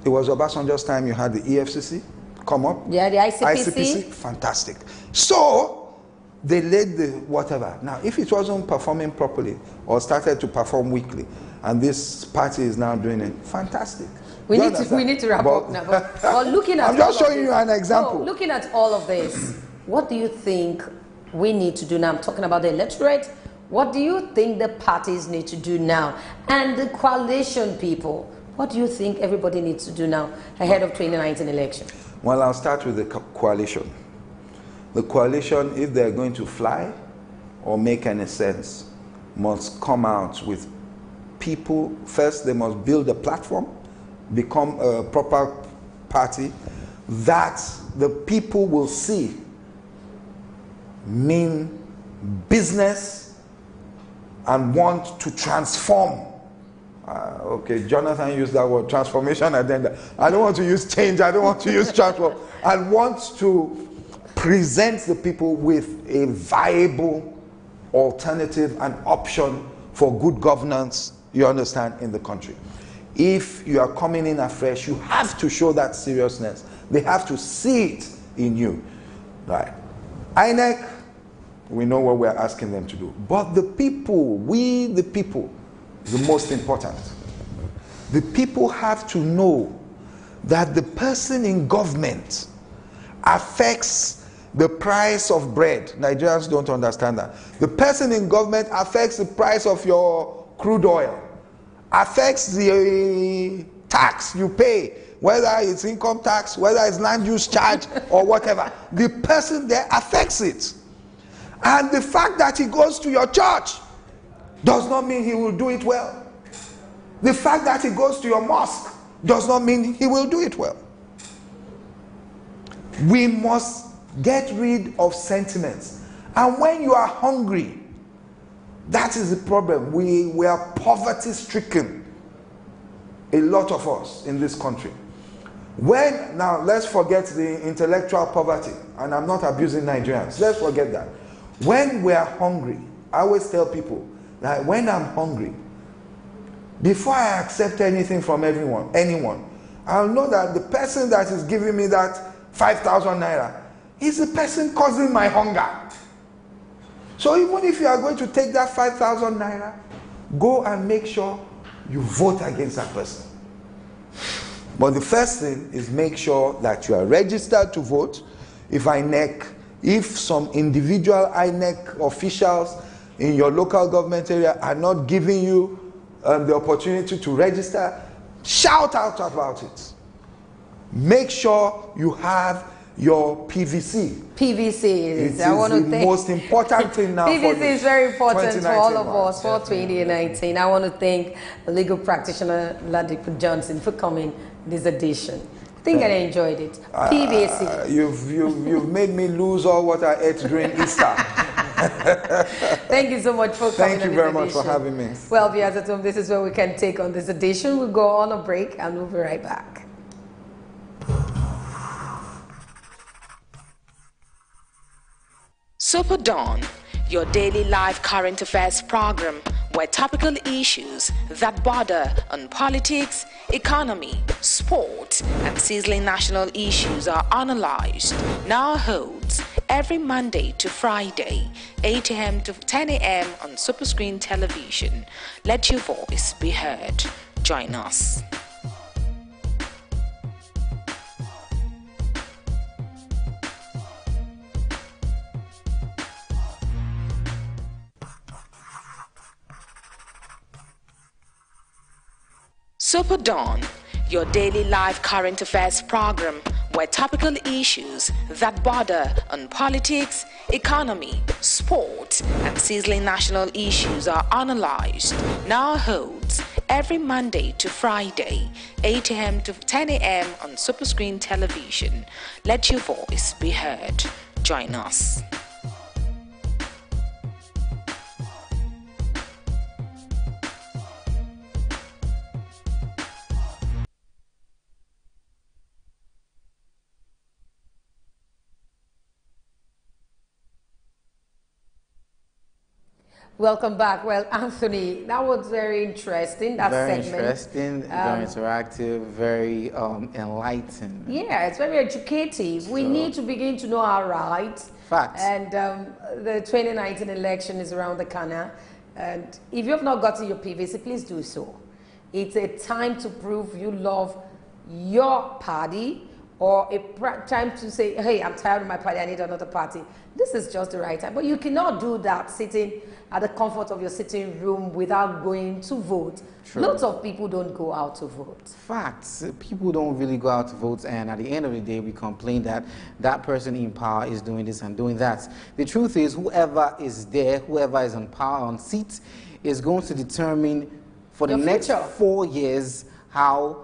It was Obasanjo's time. You had the EFCC come up. Yeah, the ICPC. Fantastic. So they laid the whatever. Now, if it wasn't performing properly or started to perform weakly, and this party is now doing it, fantastic. We need to wrap up now. But looking at I'm just showing you an example. Looking at all of this, what do you think we need to do now? I'm talking about the electorate. What do you think the parties need to do now? And the coalition people, what do you think everybody needs to do now ahead of 2019 election? Well, I'll start with the coalition. The coalition, if they're going to fly or make any sense, must come out with people. First, they must build a platform, become a proper party that the people will see mean business and want to transform. Okay, Jonathan used that word, transformation agenda. I don't want to use change, I don't want to use transform. I want to present the people with a viable alternative and option for good governance, you understand, in the country. If you are coming in afresh, you have to show that seriousness. They have to see it in you. Right? INEC, we know what we're asking them to do. But the people, we the people, is the most important. The people have to know that the person in government affects the price of bread. Nigerians don't understand that. The person in government affects the price of your crude oil, affects the tax you pay, whether it's income tax, whether it's land use charge or whatever. The person there affects it. And the fact that he goes to your church does not mean he will do it well. The fact that he goes to your mosque does not mean he will do it well. We must get rid of sentiments. And when you are hungry, that is the problem. We are poverty stricken, a lot of us in this country. Now let's forget the intellectual poverty, and I'm not abusing Nigerians. Let's forget that. When we are hungry, I always tell people that when I'm hungry, before I accept anything from anyone, I'll know that the person that is giving me that 5,000 naira is the person causing my hunger. So even if you are going to take that 5,000 naira, go and make sure you vote against that person. But the first thing is make sure that you are registered to vote. If some individual INEC officials in your local government area are not giving you the opportunity to register, shout out about it. Make sure you have your PVC. PVC is the most important thing now. PVC is very important for all of us for 2019. I want to thank the legal practitioner Ladipo Johnson for coming this edition. I think I enjoyed it. PVC. You've made me lose all what I ate during Easter. Thank you so much for coming. Thank you very much for having me. Well, viewers at home, this is where we can take on this edition. We'll go on a break and we'll be right back. SuperDawn, your daily live current affairs program where topical issues that border on politics, economy, sport, and sizzling national issues are analyzed, now holds every Monday to Friday, 8 a.m. to 10 a.m. on Superscreen television. Let your voice be heard. Join us. SuperDawn, your daily live current affairs program where topical issues that border on politics, economy, sport, and sizzling national issues are analyzed, now holds every Monday to Friday, 8 a.m. to 10 a.m. on Superscreen television. Let your voice be heard. Join us. Welcome back. Well, Anthony, that was very interesting. That very segment. Interesting, very interactive, very enlightening. Yeah, it's very educative. We need to begin to know our rights. Fact. And the 2019 election is around the corner. And if you have not gotten your PVC, please do so. It's a time to prove you love your party or a time to say, hey, I'm tired of my party, I need another party. This is just the right time. But you cannot do that sitting at the comfort of your sitting room without going to vote. True. Lots of people don't go out to vote. Facts. People don't really go out to vote, and at the end of the day, we complain that that person in power is doing this and doing that. The truth is, whoever is there, whoever is on power, on seat, is going to determine for the next 4 years how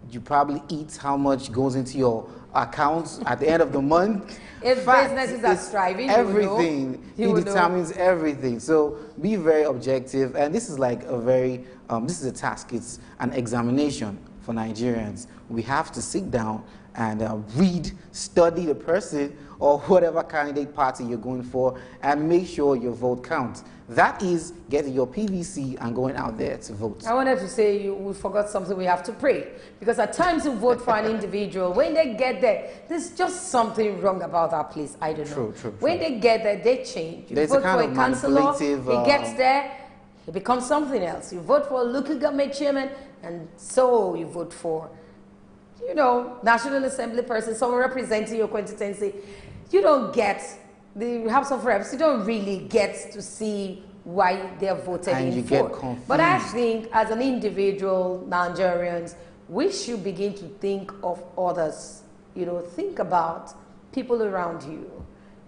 you probably eat, how much goes into your accounts at the end of the month. If businesses are striving, everything, he determines everything. So be very objective, and this is like a very, this is a task, it's an examination for Nigerians. We have to sit down and read, study the person or whatever candidate party you're going for, and make sure your vote counts. That is getting your PVC and going out there to vote. I wanted to say we forgot something. We have to pray, because at times you vote for an individual, when they get there, there's just something wrong about that place. I don't know. True. When they get there, they change. You There's vote a kind for of a councillor, he gets manipulative, there, he becomes something else. You vote for a local government chairman, and so you vote for, you know, National Assembly person, someone representing your constituency. You don't get the House of Reps, you don't really get to see why they're voted and in you for. get confused. But I think as an individual Nigerians, we should begin to think of others. You know, think about people around you.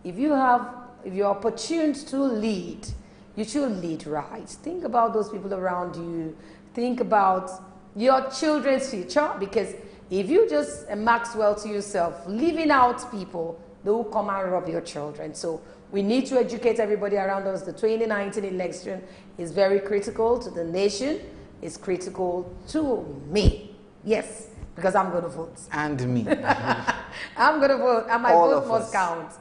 If you're opportune to lead, you should lead right. Think about those people around you. Think about your children's future, because if you just max well to yourself, leaving out people, they will come and rob your children. So we need to educate everybody around us. The 2019 election is very critical to the nation. It's critical to me. Yes, because I'm going to vote. And me. I'm going to vote, and my vote must count.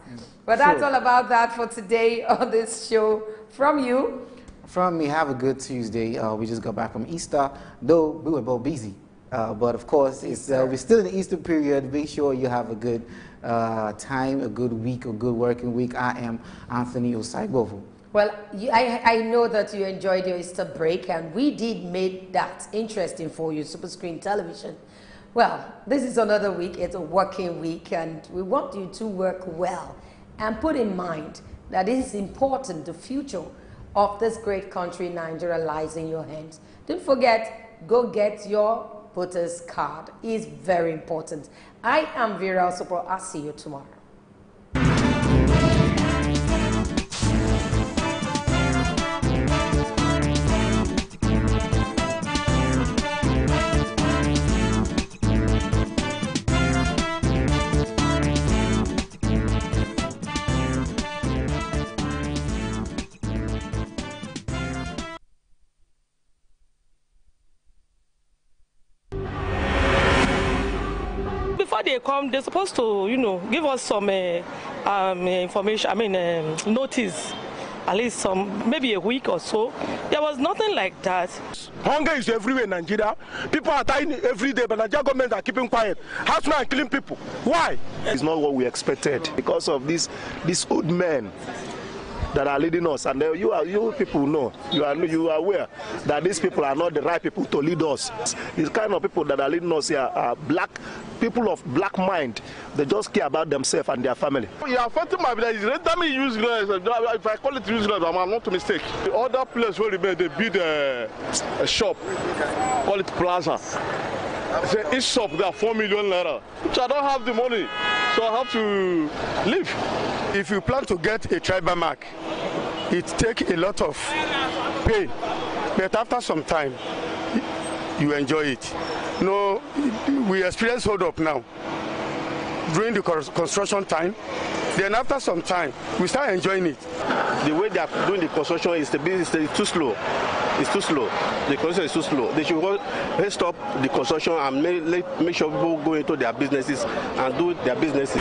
But that's all about that for today on this show. From you. From me, have a good Tuesday. We just got back from Easter, though we were both busy. But of course, we're still in the Easter period. Make sure you have a good time, a good week, a good working week. I am Anthony Osaigovo. Well, I know that you enjoyed your Easter break, and we did make that interesting for you, Super Screen Television. Well, this is another week. It's a working week, and we want you to work well and put in mind that it is important. The future of this great country, Nigeria, lies in your hands. Don't forget, go get your voter's card. It's very important. I am Vera Super. I'll see you tomorrow. They come, they're supposed to, you know, give us some information, notice, at least maybe a week or so. There was nothing like that. Hunger is everywhere in Nigeria. People are dying every day, but Nigeria government are keeping quiet. Housemen are killing people. Why? It's not what we expected because of these old men that are leading us, and you people know, you are aware that these people are not the right people to lead us. These kind of people that are leading us here are people of black mind. They just care about themselves and their family. You are affecting my village. Let me use if I call it useless, I'm not a mistake. The other place where they build a shop, call it plaza. Each shop there 4 million naira. So I don't have the money, so I have to leave. If you plan to get a tribal mark, it takes a lot of pain, but after some time, you enjoy it. No, we experience hold up now during the construction time. Then after some time, we start enjoying it. The way they are doing the construction is too slow. It's too slow. The construction is too slow. They should stop the construction and make sure people go into their businesses and do their businesses.